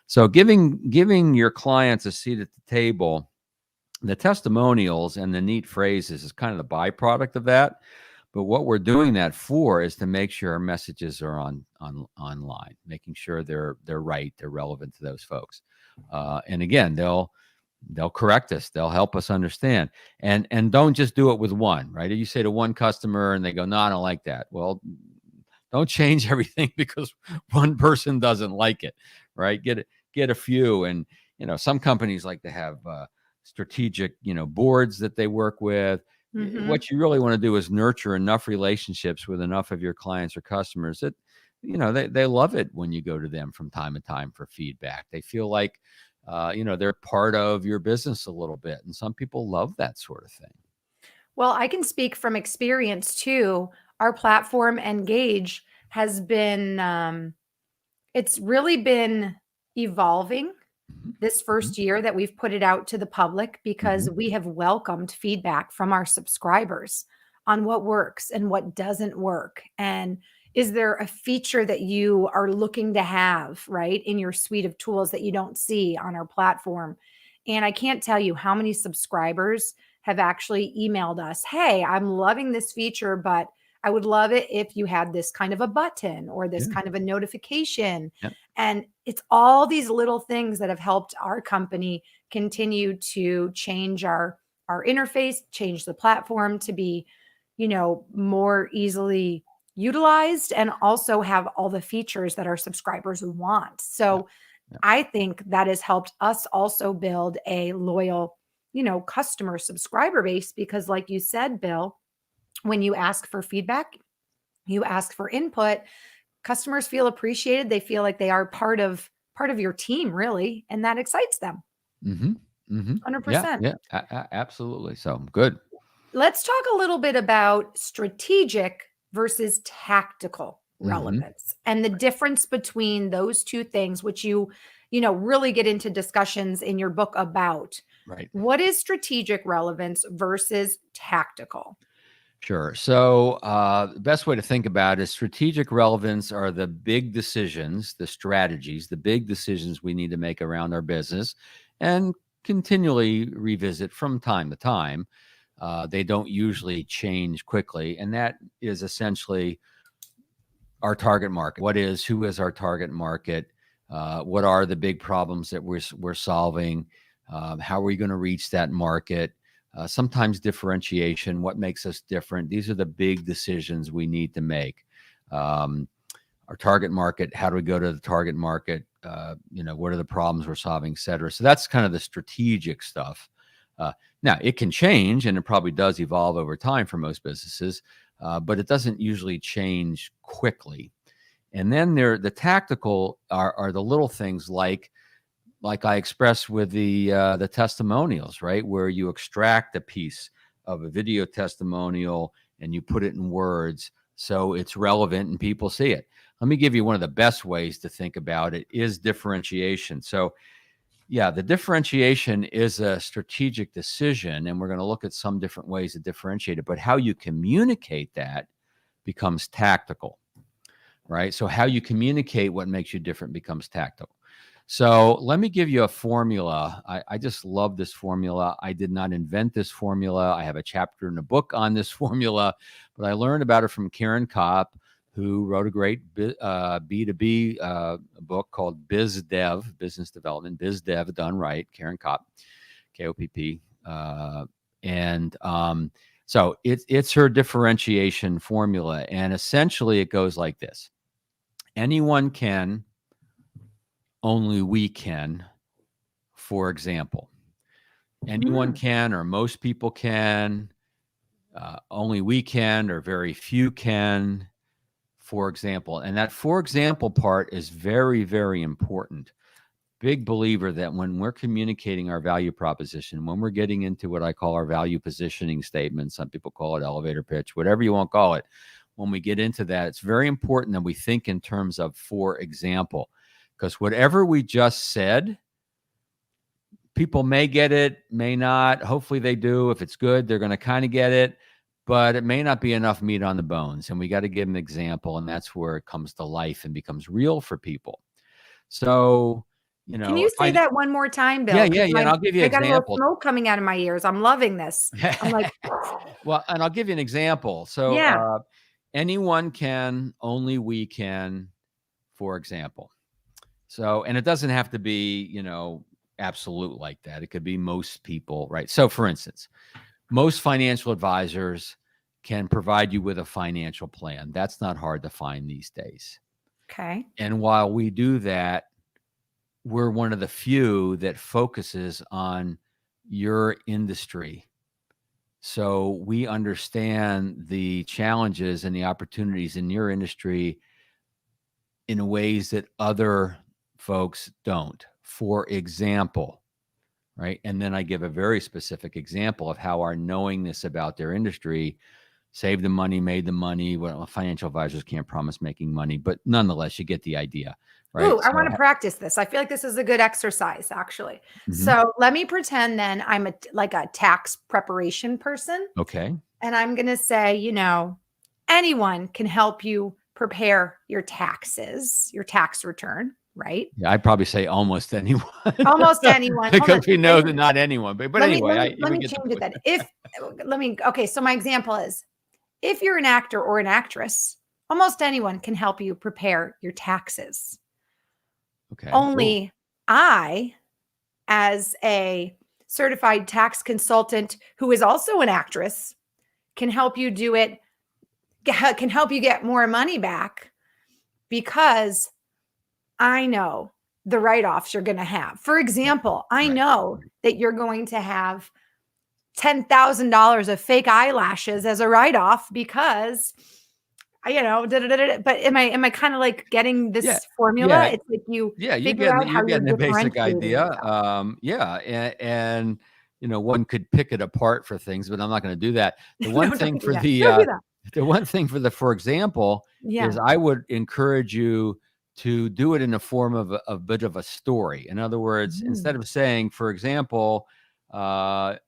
So giving your clients a seat at the table, the testimonials and the neat phrases is kind of the byproduct of that. But what we're doing that for is to make sure our messages are online, making sure they're right, they're relevant to those folks. And again, they'll correct us, they'll help us understand, and don't just do it with one. Right? If you say to one customer and they go, "No, I don't like that," well, don't change everything because one person doesn't like it. Right? Get a few, and some companies like to have strategic boards that they work with. Mhm. What you really want to do is nurture enough relationships with enough of your clients or customers that they love it when you go to them from time to time for feedback. They feel like they're part of your business a little bit, and some people love that sort of thing. Well, I can speak from experience too. Our platform Engage has been it's really been evolving this Hmm. first year that we've put it out to the public, Hmm. because we have welcomed feedback from our subscribers on what works and what doesn't work. And is there a feature that you are looking to have, right, in your suite of tools that you don't see on our platform? And I can't tell you how many subscribers have actually emailed us, "Hey, I'm loving this feature, but I would love it if you had this kind of a button or this Yeah. kind of a notification." Yep. And it's all these little things that have helped our company continue to change our interface, change the platform to be, more easily utilized, and also have all the features that our subscribers want. Yep. So Yep. I think that has helped us also build a loyal, customer subscriber base, because like you said, Bill, when you ask for feedback, you ask for input, customers feel appreciated. They feel like they are part of your team, really, and that excites them. Hmm. Hmm. Yeah. 100%. Yeah. Absolutely. So good. Let's talk a little bit about strategic versus tactical. relevance, and the difference between those two things, which you really get into discussions in your book about. Right. What is strategic relevance versus tactical? Sure. So the best way to think about it is strategic relevance are the big decisions, the strategies, the big decisions we need to make around our business and continually revisit from time to time. They don't usually change quickly. And that is essentially our target market. Who is our target market? What are the big problems that we're solving? How are we going to reach that market? Sometimes differentiation, what makes us different? These are the big decisions we need to make. Our target market, how do we go to the target market? What are the problems we're solving, et cetera. So that's kind of the strategic stuff. Now, it can change, and it probably does evolve over time for most businesses, but it doesn't usually change quickly. And then the tactical are the little things like I expressed with the testimonials, right? Where you extract a piece of a video testimonial and you put it in words so it's relevant and people see it. Let me give you one of the best ways to think about it is differentiation. So yeah, the differentiation is a strategic decision, and we're going to look at some different ways to differentiate it, but how you communicate that becomes tactical, right? So how you communicate what makes you different becomes tactical. So let me give you a formula. I just love this formula. I did not invent this formula. I have a chapter in the book on this formula, but I learned about it from Karen Kopp, who wrote a great B2B book called Biz Dev, Business Development, Biz Dev Done Right, Karen Kopp, Kopp. So it's her differentiation formula. And essentially it goes like this. Anyone can, only we can, for example. Anyone can, or most people can, only we can, or very few can, for example. And that for example part is very, very important. Big believer that when we're communicating our value proposition, when we're getting into what I call our value positioning statement, some people call it elevator pitch, whatever you want to call it. When we get into that, it's very important that we think in terms of for example, because whatever we just said, people may get it, may not. Hopefully they do. If it's good, they're going to kind of get it. But it may not be enough meat on the bones. And we got to give an example. And that's where it comes to life and becomes real for people. So, Can you say that one more time, Bill? Yeah. And I'll give you I got a little examples. smoke coming out of my ears. I'm loving this. I'm like, well, and I'll give you an example. So anyone can, only we can, for example. So, and it doesn't have to be, absolute like that. It could be most people, right? So for instance, most financial advisors can provide you with a financial plan. That's not hard to find these days. Okay. And while we do that, we're one of the few that focuses on your industry. So we understand the challenges and the opportunities in your industry in ways that other folks don't. For example, right? And then I give a very specific example of how our knowingness about their industry saved the money, made the money. Well, financial advisors can't promise making money, but nonetheless, you get the idea, right? Ooh, I want to practice this. I feel like this is a good exercise, actually. So let me pretend then I'm a tax preparation person. Okay. And I'm going to say, anyone can help you prepare your taxes, your tax return. Right? Yeah, I'd probably say almost anyone. Almost anyone. Because we know that not anyone. But anyway, let me change it then. Okay, so my example is, if you're an actor or an actress, almost anyone can help you prepare your taxes. Okay. Only I, as a certified tax consultant who is also an actress, can help you do it, can help you get more money back, because I know the write-offs you're going to have. For example, I know that you're going to have $10,000 of fake eyelashes as a write-off because, but am I kind of like getting this formula? Yeah. It's like you figure out how you're getting the basic idea. And one could pick it apart for things, but I'm not going to do that. The one thing for The one thing for example, is Yeah. I would encourage you to do it in the form of a bit of a story. In other words, instead Mm. of saying, for example,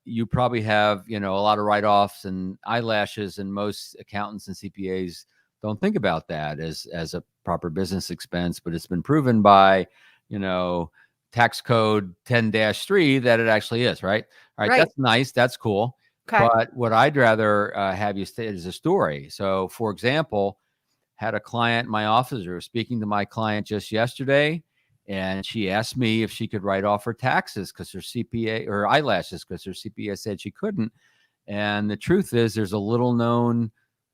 you probably have, a lot of write-offs and eyelashes, and most accountants and CPAs don't think about that as a proper business expense, but it's been proven by, you know, tax code 10-3 that it actually is, right? All right, Right. that's nice, that's cool. Okay. But what I'd rather have you state is a story. So, for example, had a client in my office, or was speaking to my client just yesterday, and she asked me if she could write off her taxes because her CPA, or eyelashes because her CPA said she couldn't. And the truth is, there's a little known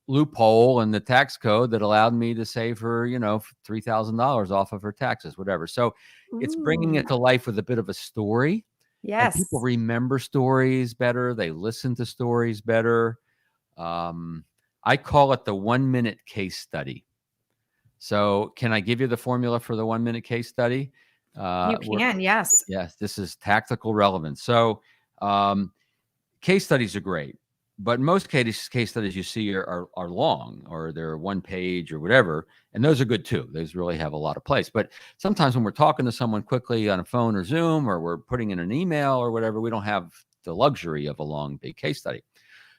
loophole in the tax code that allowed me to save her, $3,000 off of her taxes, whatever. So it's bringing it Ooh. to life with a bit of a story, and people Yes. remember stories better. They listen to stories better. Um, I call it the 1 minute case study. So, can I give you the formula for the 1 minute case study? You We're, can. Yes. yes, this is tactical relevance. So, um, case studies are great, but most case studies you see are long, or they're 1 page or whatever, and those are good too. Those really have a lot of place. But sometimes when we're talking to someone quickly on a phone or Zoom, or we're putting in an email or whatever, we don't have the luxury of a long big case study.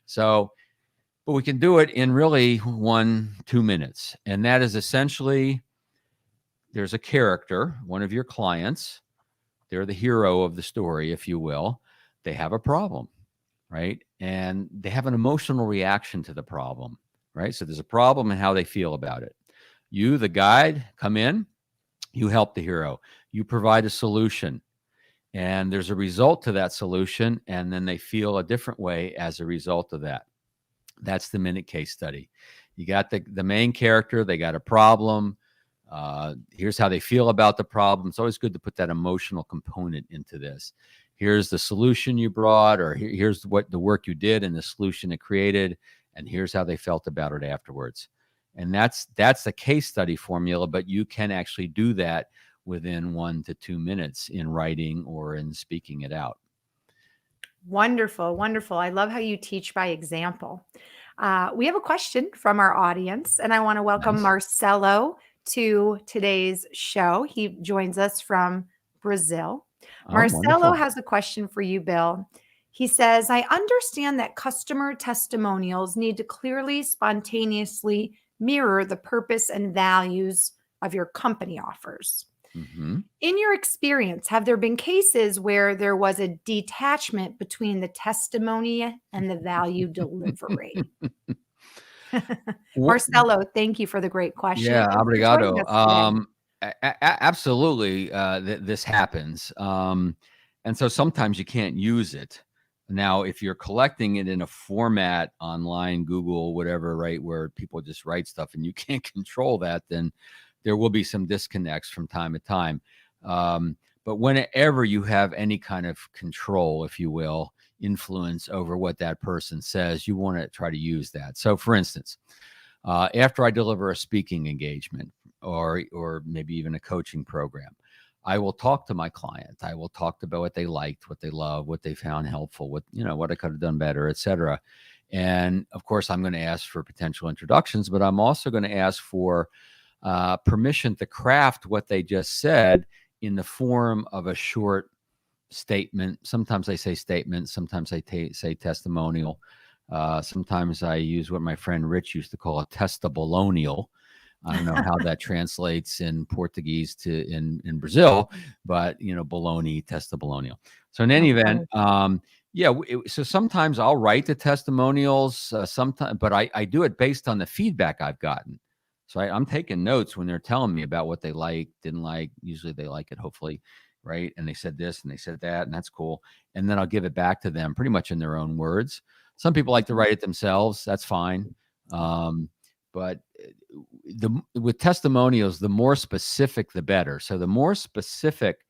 So, but we can do it in really 1-2 minutes, and that is essentially, there's a character, one of your clients. They're the hero of the story, if you will. They have a problem, right? And they have an emotional reaction to the problem, right? So there's a problem and how they feel about it. You, the guide, come in, you help the hero, you provide a solution, and there's a result to that solution, and then they feel a different way as a result of that. That's the minute case study. You got the main character, they got a problem. Here's how they feel about the problem. It's always good to put that emotional component into this. Here's the solution you brought, or here's what the work you did and the solution it created, and here's how they felt about it afterwards. And that's the case study formula, but you can actually do that within 1 to 2 minutes in writing or in speaking it out. Wonderful, wonderful. I love how you teach by example. We have a question from our audience, and I want to welcome Nice. Marcelo to today's show. He joins us from Brazil. Oh, Marcelo wonderful. has a question for you, Bill. He says, I understand that customer testimonials need to clearly, spontaneously mirror the purpose and values of your company offers. Mm-hmm. In your experience, have there been cases where there was a detachment between the testimony and the value delivery? Marcelo, thank you for the great question Yeah, and for joining obrigado. us today. Absolutely, this happens, and so sometimes you can't use it. Now, if you're collecting it in a format online, Google, whatever, right, where people just write stuff and you can't control that, then there will be some disconnects from time to time. But whenever you have any kind of control, if you will, influence over what that person says, you want to try to use that. So, for instance, after I deliver a speaking engagement, or maybe even a coaching program, I will talk to my client. I will talk about what they liked, what they loved, what they found helpful, what I could have done better, etc. And of course, I'm going to ask for potential introductions, but I'm also going to ask for permission to craft what they just said in the form of a short statement. Sometimes I say statement, sometimes I say testimonial. Sometimes I use what my friend Rich used to call a testabolonial. I don't know how that translates in Portuguese to in Brazil, but baloney, testabolonial. So in any That's event, funny. yeah. So sometimes I'll write the testimonials, sometimes, but I do it based on the feedback I've gotten. So I'm taking notes when they're telling me about what they like, didn't like. Usually they like it, hopefully, right? And they said this and they said that, and that's cool. And then I'll give it back to them pretty much in their own words. Some people like to write it themselves. That's fine. But with testimonials, the more specific, the better. So the more specific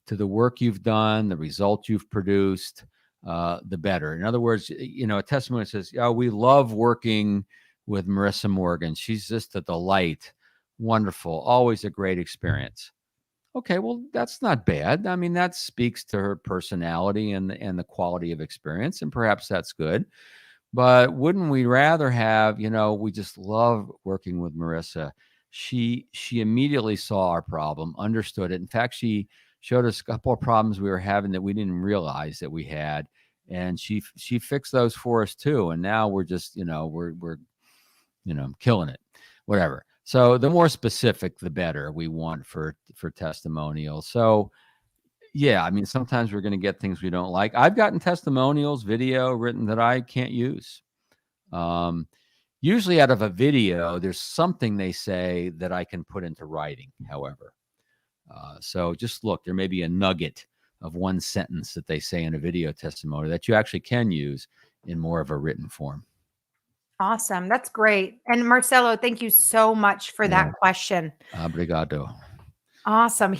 to the work you've done, the result you've produced, the better. In other words, a testimony says, "Oh, we love working with Marissa Morgan. She's just a delight, wonderful, always a great experience." Okay, well, that's not bad. I mean, that speaks to her personality and the quality of experience, and perhaps that's good. But wouldn't we rather have, we just love working with Marissa. She immediately saw our problem, understood it. In fact, she showed us a couple of problems we were having that we didn't realize that we had, and she fixed those for us too. And now we're just, we're killing it, whatever. So the more specific, the better we want for testimonials. So yeah, I mean, sometimes we're going to get things we don't like. I've gotten testimonials, video written that I can't use. Um, Usually out of a video, there's something they say that I can put into writing, however. So just look, there may be a nugget of one sentence that they say in a video testimony that you actually can use in more of a written form. Awesome. That's great. And Marcelo, thank you so much for that question. Obrigado. Awesome.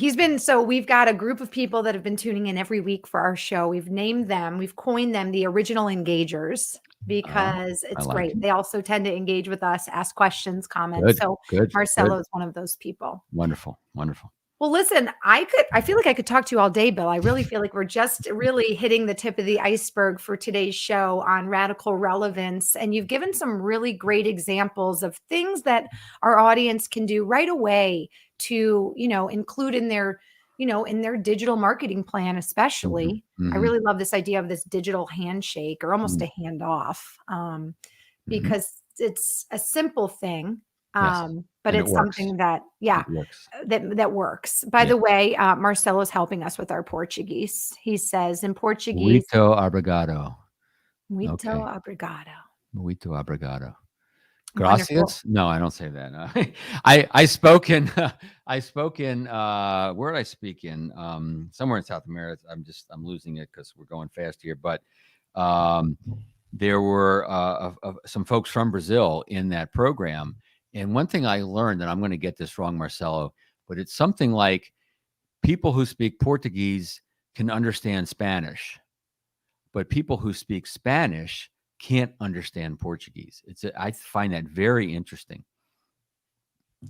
We've got a group of people that have been tuning in every week for our show. We've named them, we've coined them the original engagers because it's like great. it. They also tend to engage with us, ask questions, comment. Good. Marcelo is one of those people. Wonderful. Well, listen, I feel like I could talk to you all day, Bill. I really feel like we're just really hitting the tip of the iceberg for today's show on radical relevance. And you've given some really great examples of things that our audience can do right away to, include in their, in their digital marketing plan, especially. I really love this idea of this digital handshake or almost a handoff, because it's a simple thing. But it's something that, that works. By the way, Marcelo is helping us with our Portuguese. He says in Portuguese, Muito obrigado. Muito obrigado. Muito obrigado. Wonderful. Gracias? No, I don't say that. No. I spoke in where did I speak in? Somewhere in South America. I'm losing it because we're going fast here. But there were some folks from Brazil in that program. And one thing I learned, and I'm going to get this wrong, Marcelo, but it's something like people who speak Portuguese can understand Spanish, but people who speak Spanish can't understand Portuguese. I find that very interesting.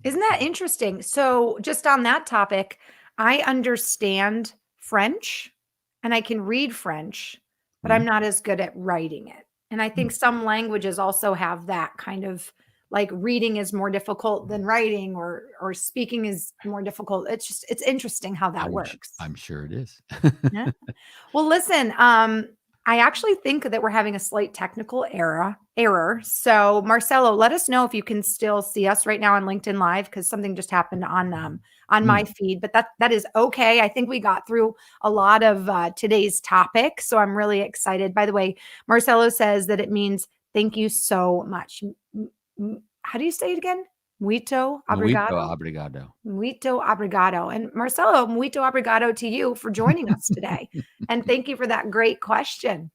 Isn't that interesting? So just on that topic, I understand French and I can read French, but I'm not as good at writing it. And I think some languages also have that kind of, like, reading is more difficult than writing, or speaking is more difficult. It's interesting how that works. I'm sure it is. Yeah. Well, listen, I actually think that we're having a slight technical error. So Marcelo, let us know if you can still see us right now on LinkedIn Live, because something just happened on my feed, but that is okay. I think we got through a lot of today's topic. So I'm really excited. By the way, Marcelo says that it means thank you so much. How do you say it again? Muito obrigado. Muito obrigado. Muito obrigado. And Marcelo, muito obrigado to you for joining us today. And thank you for that great question.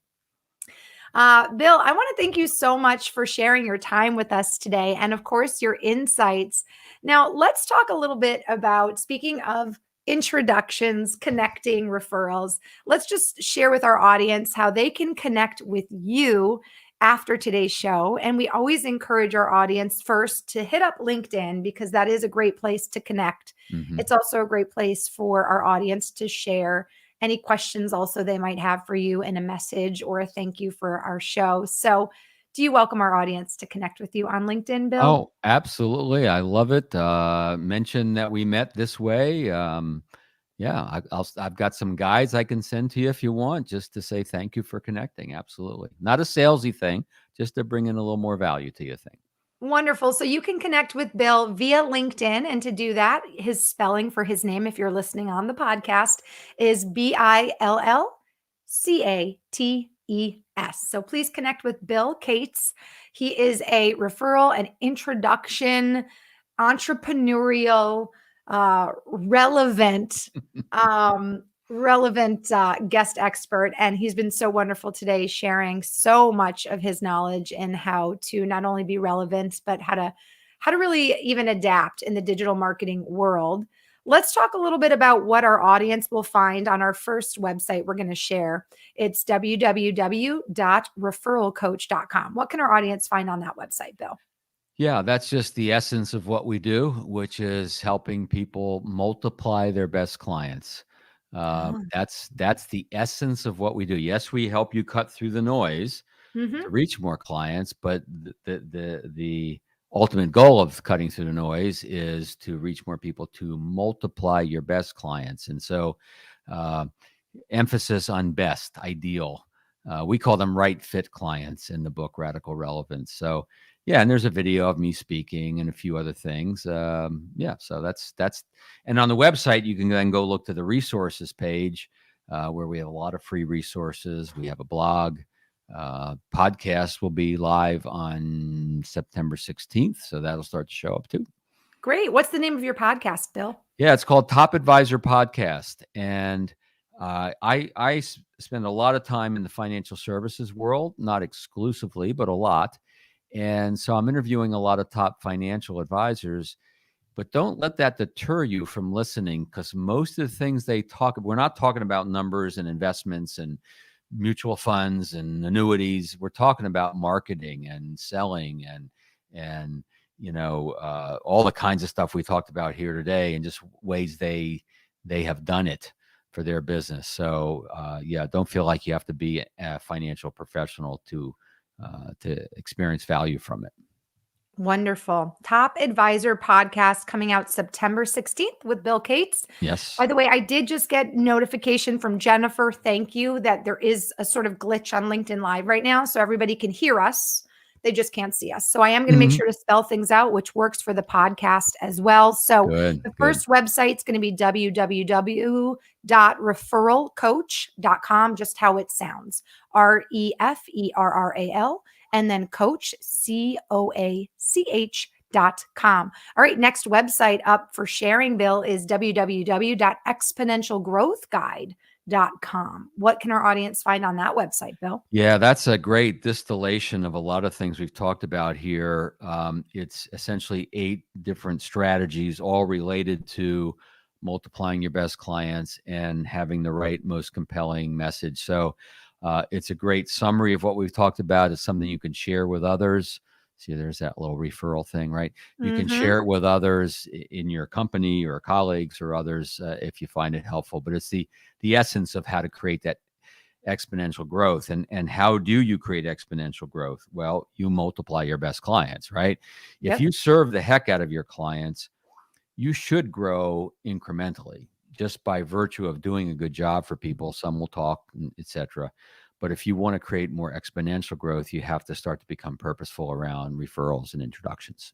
Bill, I want to thank you so much for sharing your time with us today, and of course, your insights. Now, let's talk a little bit about, speaking of introductions, connecting, referrals. Let's just share with our audience how they can connect with you after today's show. And we always encourage our audience first to hit up LinkedIn, because that is a great place to connect. It's also a great place for our audience to share any questions also they might have for you in a message or a thank you for our show. So do you welcome our audience to connect with you on LinkedIn, Bill? Oh, absolutely. I love it. Mention that we met this way. I've got some guides I can send to you if you want, just to say thank you for connecting. Absolutely. Not a salesy thing, just to bring in a little more value to your thing. Wonderful. So you can connect with Bill via LinkedIn. And to do that, his spelling for his name, if you're listening on the podcast, is BILLCATES. So please connect with Bill Cates. He is a referral and introduction, entrepreneurial, relevant guest expert. And he's been so wonderful today, sharing so much of his knowledge and how to not only be relevant, but how to really even adapt in the digital marketing world. Let's talk a little bit about what our audience will find on our first website we're going to share. It's www.referralcoach.com. What can our audience find on that website, Bill? Yeah, that's just the essence of what we do, which is helping people multiply their best clients. That's the essence of what we do. Yes, we help you cut through the noise, Hmm. to reach more clients, but the ultimate goal of cutting through the noise is to reach more people, to multiply your best clients. And so uh, emphasis on best, ideal. We call them right fit clients in the book Radical Relevance. So yeah, and there's a video of me speaking and a few other things. Yeah, so that's and on the website you can then go look to the resources page where we have a lot of free resources. We have a blog. Podcast will be live on September 16th, so that'll start to show up too. Great. What's the name of your podcast, Bill? Yeah, it's called Top Advisor Podcast, and I spend a lot of time in the financial services world, not exclusively, but a lot. And so I'm interviewing a lot of top financial advisors, but don't let that deter you from listening, because most of the things they talk about, we're not talking about numbers and investments and mutual funds and annuities. We're talking about marketing and selling and all the kinds of stuff we talked about here today, and just ways they have done it for their business. So yeah, don't feel like you have to be a financial professional to experience value from it. Wonderful. Top Advisor podcast coming out September 16th with Bill Cates. Yes. By the way, I did just get notification from Jennifer. Thank you, that there is a sort of glitch on LinkedIn Live right now. So everybody can hear us. They just can't see us. So I am going to make Mhm. sure to spell things out, which works for the podcast as well. So Good. the Good. first website is going to be www.referralcoach.com, just how it sounds. REFERRAL. And then coach, COACH.com. All right, next website up for sharing, Bill, is www.exponentialgrowthguide.com. What can our audience find on that website, Bill? Yeah, that's a great distillation of a lot of things we've talked about here. It's essentially 8 different strategies, all related to multiplying your best clients and having the right, most compelling message. So it's a great summary of what we've talked about. It's something you can share with others. See, there's that little referral thing, right? You can share it with others in your company or colleagues or others if you find it helpful. But it's the essence of how to create that exponential growth. And how do you create exponential growth? Well, you multiply your best clients, right? If Yep. you serve the heck out of your clients, you should grow incrementally just by virtue of doing a good job for people. Some will talk, etc. But if you want to create more exponential growth, you have to start to become purposeful around referrals and introductions.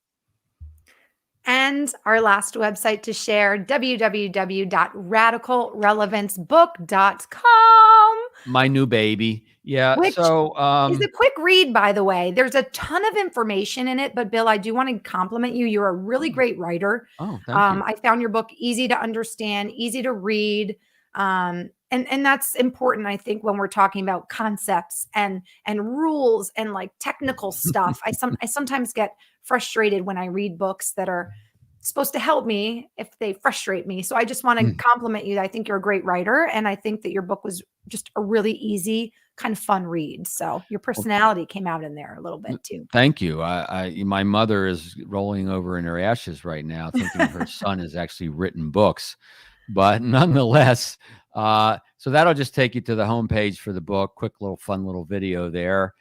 And our last website to share, www.radicalrelevancebook.com. My new baby. Yeah. Which So is a quick read, by the way. There's a ton of information in it, but Bill, I do want to compliment you. You're a really great writer. thank you. I found your book easy to understand, easy to read. And that's important, I think, when we're talking about concepts and rules and like technical stuff. I sometimes get frustrated when I read books that are supposed to help me if they frustrate me. So I just want to compliment you. I think you're a great writer, and I think that your book was just a really easy, kind of fun read. So your personality came out in there a little bit too. Thank you. My mother is rolling over in her ashes right now, thinking her son has actually written books, but nonetheless, so that'll just take you to the homepage for the book. Quick little fun little video there,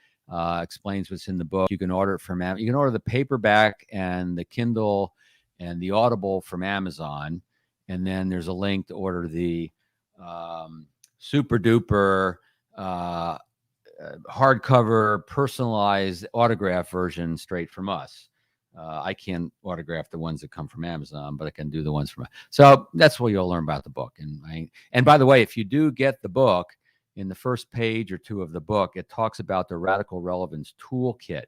explains what's in the book. You can order it from Amazon. You can order the paperback and the Kindle and the Audible from Amazon, and then there's a link to order the super duper hardcover personalized autograph version straight from us. I can't autograph the ones that come from Amazon, but I can do the ones from. So that's where you'll learn about the book. And by the way, if you do get the book, in the first page or two of the book, it talks about the Radical Relevance Toolkit.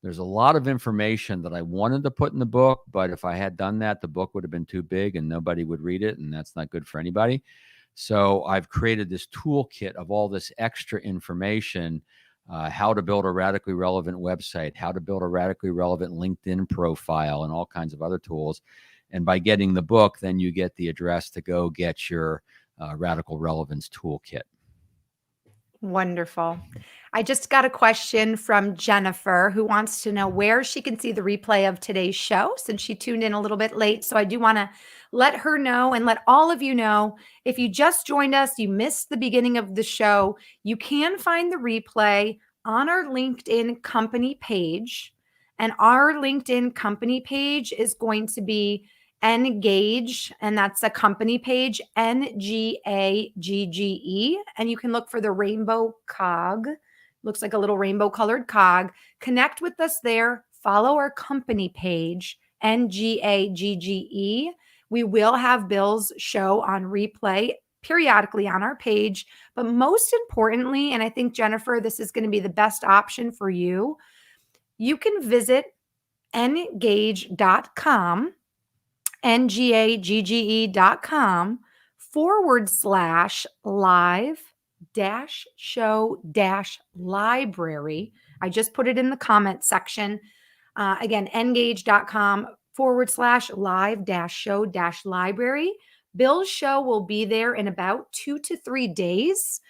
There's a lot of information that I wanted to put in the book, but if I had done that, the book would have been too big and nobody would read it, and that's not good for anybody. So I've created this toolkit of all this extra information, how to build a radically relevant website, how to build a radically relevant LinkedIn profile, and all kinds of other tools. And by getting the book, then you get the address to go get your Radical Relevance Toolkit. Wonderful. I just got a question from Jennifer, who wants to know where she can see the replay of today's show, since she tuned in a little bit late. So I do want to let her know, and let all of you know, if you just joined us, you missed the beginning of the show, you can find the replay on our LinkedIn company page. And our LinkedIn company page is going to be Engage, and that's a company page, Ngagge. And you can look for the rainbow cog. Looks like a little rainbow colored cog. Connect with us there. Follow our company page, Ngagge. We will have Bill's show on replay periodically on our page. But most importantly, and I think, Jennifer, this is going to be the best option for you, you can visit engage.com, Ngagge.com/live show library. I just put it in the comment section. Again, engage.com/live show library. Bill's show will be there in about 2 to 3 days,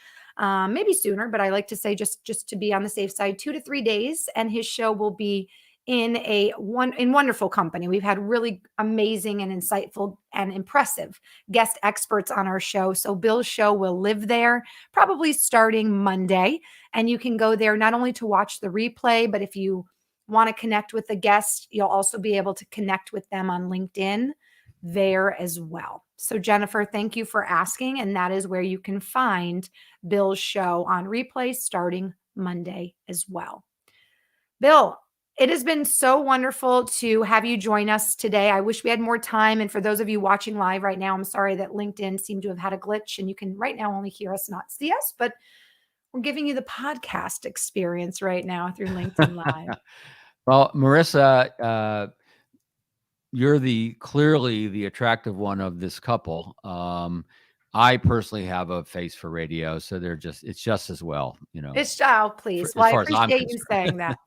maybe sooner, but I like to say just to be on the safe side, 2 to 3 days. And his show will be in wonderful company. We've had really amazing and insightful and impressive guest experts on our show. So Bill's show will live there probably starting Monday. And you can go there not only to watch the replay, but if you want to connect with the guest, you'll also be able to connect with them on LinkedIn there as well. So Jennifer, thank you for asking. And that is where you can find Bill's show on replay starting Monday as well. Bill, it has been so wonderful to have you join us today. I wish we had more time. And for those of you watching live right now, I'm sorry that LinkedIn seemed to have had a glitch and you can right now only hear us, not see us, but we're giving you the podcast experience right now through LinkedIn Live. Well, Marissa, you're clearly the attractive one of this couple. I personally have a face for radio, so it's just as well, It's please. as Well, I far as I'm appreciate you concerned. saying that.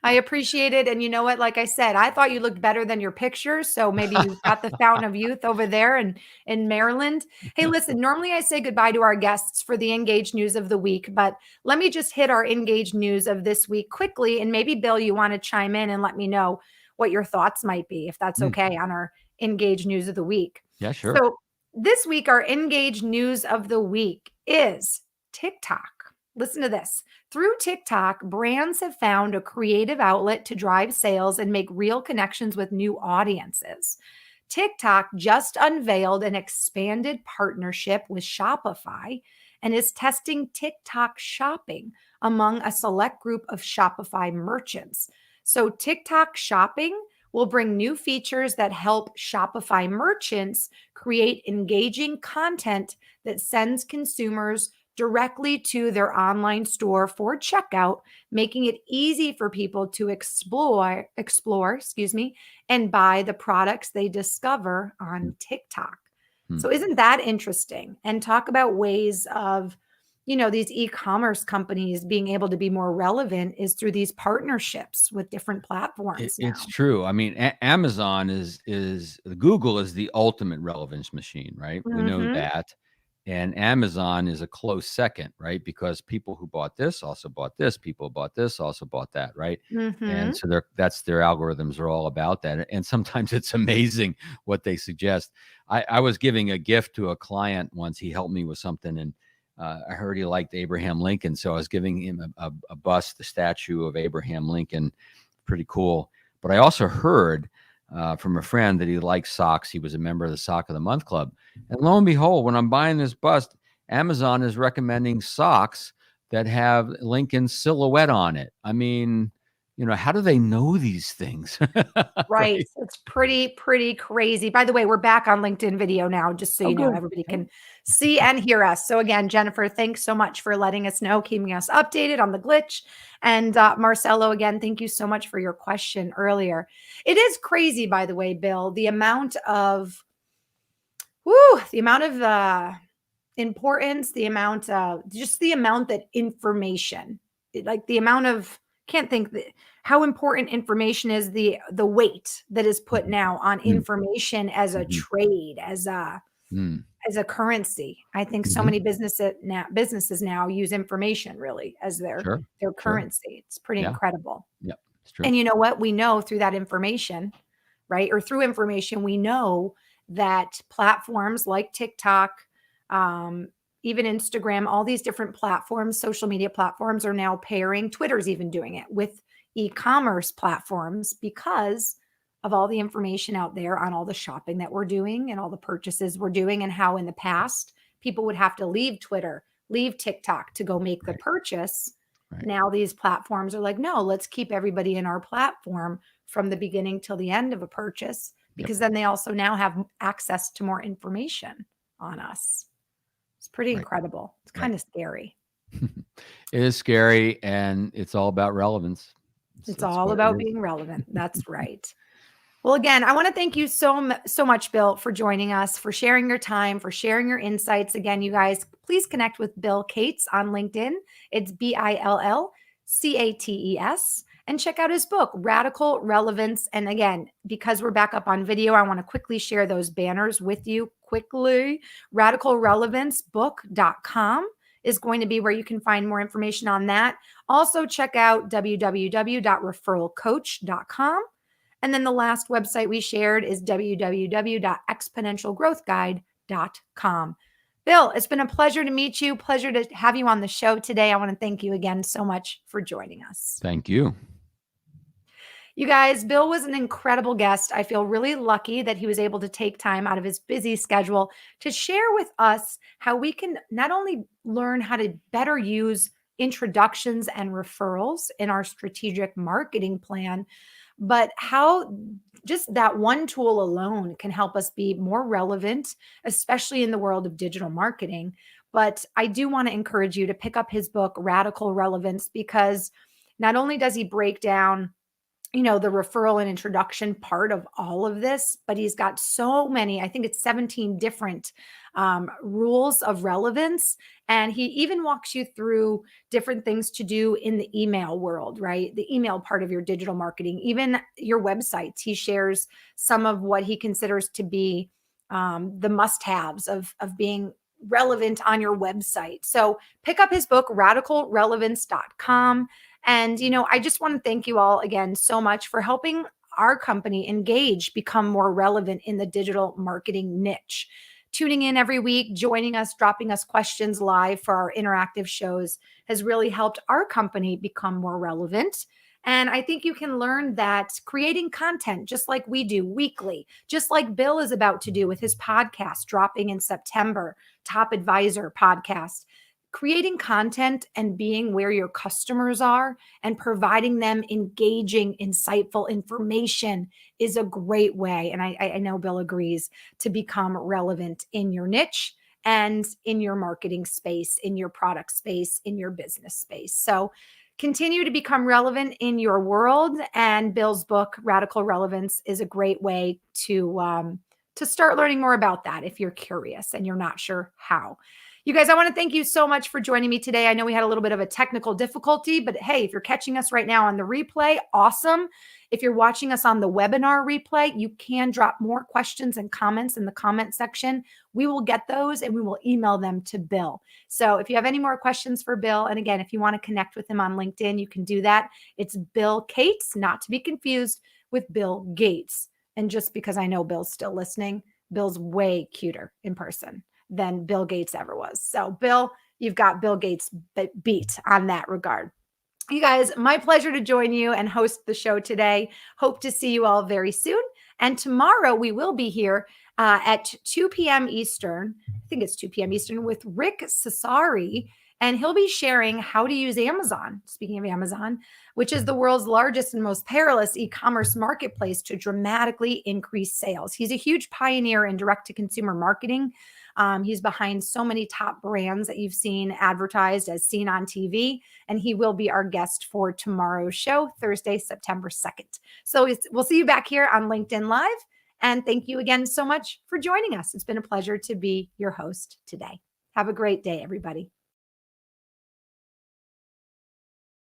I appreciate it. And you know what? Like I said, I thought you looked better than your pictures. So maybe you've got the Fountain of Youth over there in Maryland. Hey, listen, normally I say goodbye to our guests for the Engage News of the week, but let me just hit our Engage News of this week quickly. And maybe, Bill, you want to chime in and let me know what your thoughts might be, if that's okay, on our Engage News of the week. Yeah, sure. So this week, our Engage News of the week is TikTok. Listen to this. Through TikTok, brands have found a creative outlet to drive sales and make real connections with new audiences. TikTok just unveiled an expanded partnership with Shopify and is testing TikTok shopping among a select group of Shopify merchants. So TikTok shopping will bring new features that help Shopify merchants create engaging content that sends consumers directly to their online store for checkout, making it easy for people to explore, and buy the products they discover on TikTok. So isn't that interesting? And talk about ways of, these e-commerce companies being able to be more relevant is through these partnerships with different platforms. It's true. I mean, Amazon Google is the ultimate relevance machine, right? We know that. And Amazon is a close second, right? Because people who bought this also bought this, people who bought this also bought that, right? And so that's their algorithms are all about that. And sometimes it's amazing what they suggest. I was giving a gift to a client once. He helped me with something, and I heard he liked Abraham Lincoln, so I was giving him a bust, the statue of Abraham Lincoln. Pretty cool. But I also heard from a friend that he likes socks. He was a member of the Sock of the Month Club. And lo and behold, when I'm buying this bust, Amazon is recommending socks that have Lincoln's silhouette on it. I mean, how do they know these things? Right. It's pretty crazy. By the way, we're back on LinkedIn video now, just so you know, everybody can see and hear us. So again, Jennifer, thanks so much for letting us know, keeping us updated on the glitch. And Marcelo, again, thank you so much for your question earlier. It is crazy, by the way, Bill, the amount of importance, the amount that information, like the amount of, can't think how important information is, the weight that is put now on information as a trade, as a currency. I think so many businesses now use information really as their currency. It's pretty incredible. Yeah, it's true. And you know what? We know through that information, right? Or through information, we know that platforms like TikTok, even Instagram, all these different platforms, social media platforms are now pairing. Twitter's even doing it with e-commerce platforms because of all the information out there on all the shopping that we're doing and all the purchases we're doing, and how in the past people would have to leave Twitter, leave TikTok to go make the purchase. Right. Now these platforms are like, no, let's keep everybody in our platform from the beginning till the end of a purchase, because then they also now have access to more information on us. It's pretty incredible. It's kind of scary. It is scary, and it's all about relevance. It's all about being relevant. That's right. Well, again, I want to thank you so much, Bill, for joining us, for sharing your time, for sharing your insights. Again, you guys, please connect with Bill Cates on LinkedIn. It's BILLCATES. And check out his book, Radical Relevance. And again, because we're back up on video, I want to quickly share those banners with you quickly. RadicalRelevanceBook.com is going to be where you can find more information on that. Also, check out www.referralcoach.com. And then the last website we shared is www.exponentialgrowthguide.com. Bill, it's been a pleasure to meet you. Pleasure to have you on the show today. I want to thank you again so much for joining us. Thank you. You guys, Bill was an incredible guest. I feel really lucky that he was able to take time out of his busy schedule to share with us how we can not only learn how to better use introductions and referrals in our strategic marketing plan, but how just that one tool alone can help us be more relevant, especially in the world of digital marketing. But I do want to encourage you to pick up his book, Radical Relevance, because not only does he break down the referral and introduction part of all of this, but he's got so many, I think it's 17 different rules of relevance. And he even walks you through different things to do in the email world, right? The email part of your digital marketing, even your websites. He shares some of what he considers to be the must-haves of being relevant on your website. So pick up his book, radicalrelevance.com. And, I just want to thank you all again so much for helping our company Engage become more relevant in the digital marketing niche. Tuning in every week, joining us, dropping us questions live for our interactive shows has really helped our company become more relevant. And I think you can learn that creating content, just like we do weekly, just like Bill is about to do with his podcast dropping in September, Top Advisor podcast, creating content and being where your customers are and providing them engaging, insightful information is a great way. And I know Bill agrees, to become relevant in your niche and in your marketing space, in your product space, in your business space. So continue to become relevant in your world. And Bill's book, Radical Relevance, is a great way to start learning more about that if you're curious and you're not sure how. You guys, I want to thank you so much for joining me today. I know we had a little bit of a technical difficulty, but hey, if you're catching us right now on the replay, awesome. If you're watching us on the webinar replay, you can drop more questions and comments in the comment section. We will get those and we will email them to Bill. So if you have any more questions for Bill, and again, if you want to connect with him on LinkedIn, you can do that. It's Bill Cates, not to be confused with Bill Gates. And just because I know Bill's still listening, Bill's way cuter in person than Bill Gates ever was. So Bill, you've got Bill Gates beat on that regard. You guys, my pleasure to join you and host the show today. Hope to see you all very soon. And tomorrow we will be here at 2 p.m. Eastern. I think it's 2 p.m. Eastern with Rick Cesari. And he'll be sharing how to use Amazon, speaking of Amazon, which is the world's largest and most perilous e-commerce marketplace, to dramatically increase sales. He's a huge pioneer in direct-to-consumer marketing. He's behind so many top brands that you've seen advertised as seen on TV, and he will be our guest for tomorrow's show, Thursday, September 2nd. So we'll see you back here on LinkedIn Live, and thank you again so much for joining us. It's been a pleasure to be your host today. Have a great day, everybody.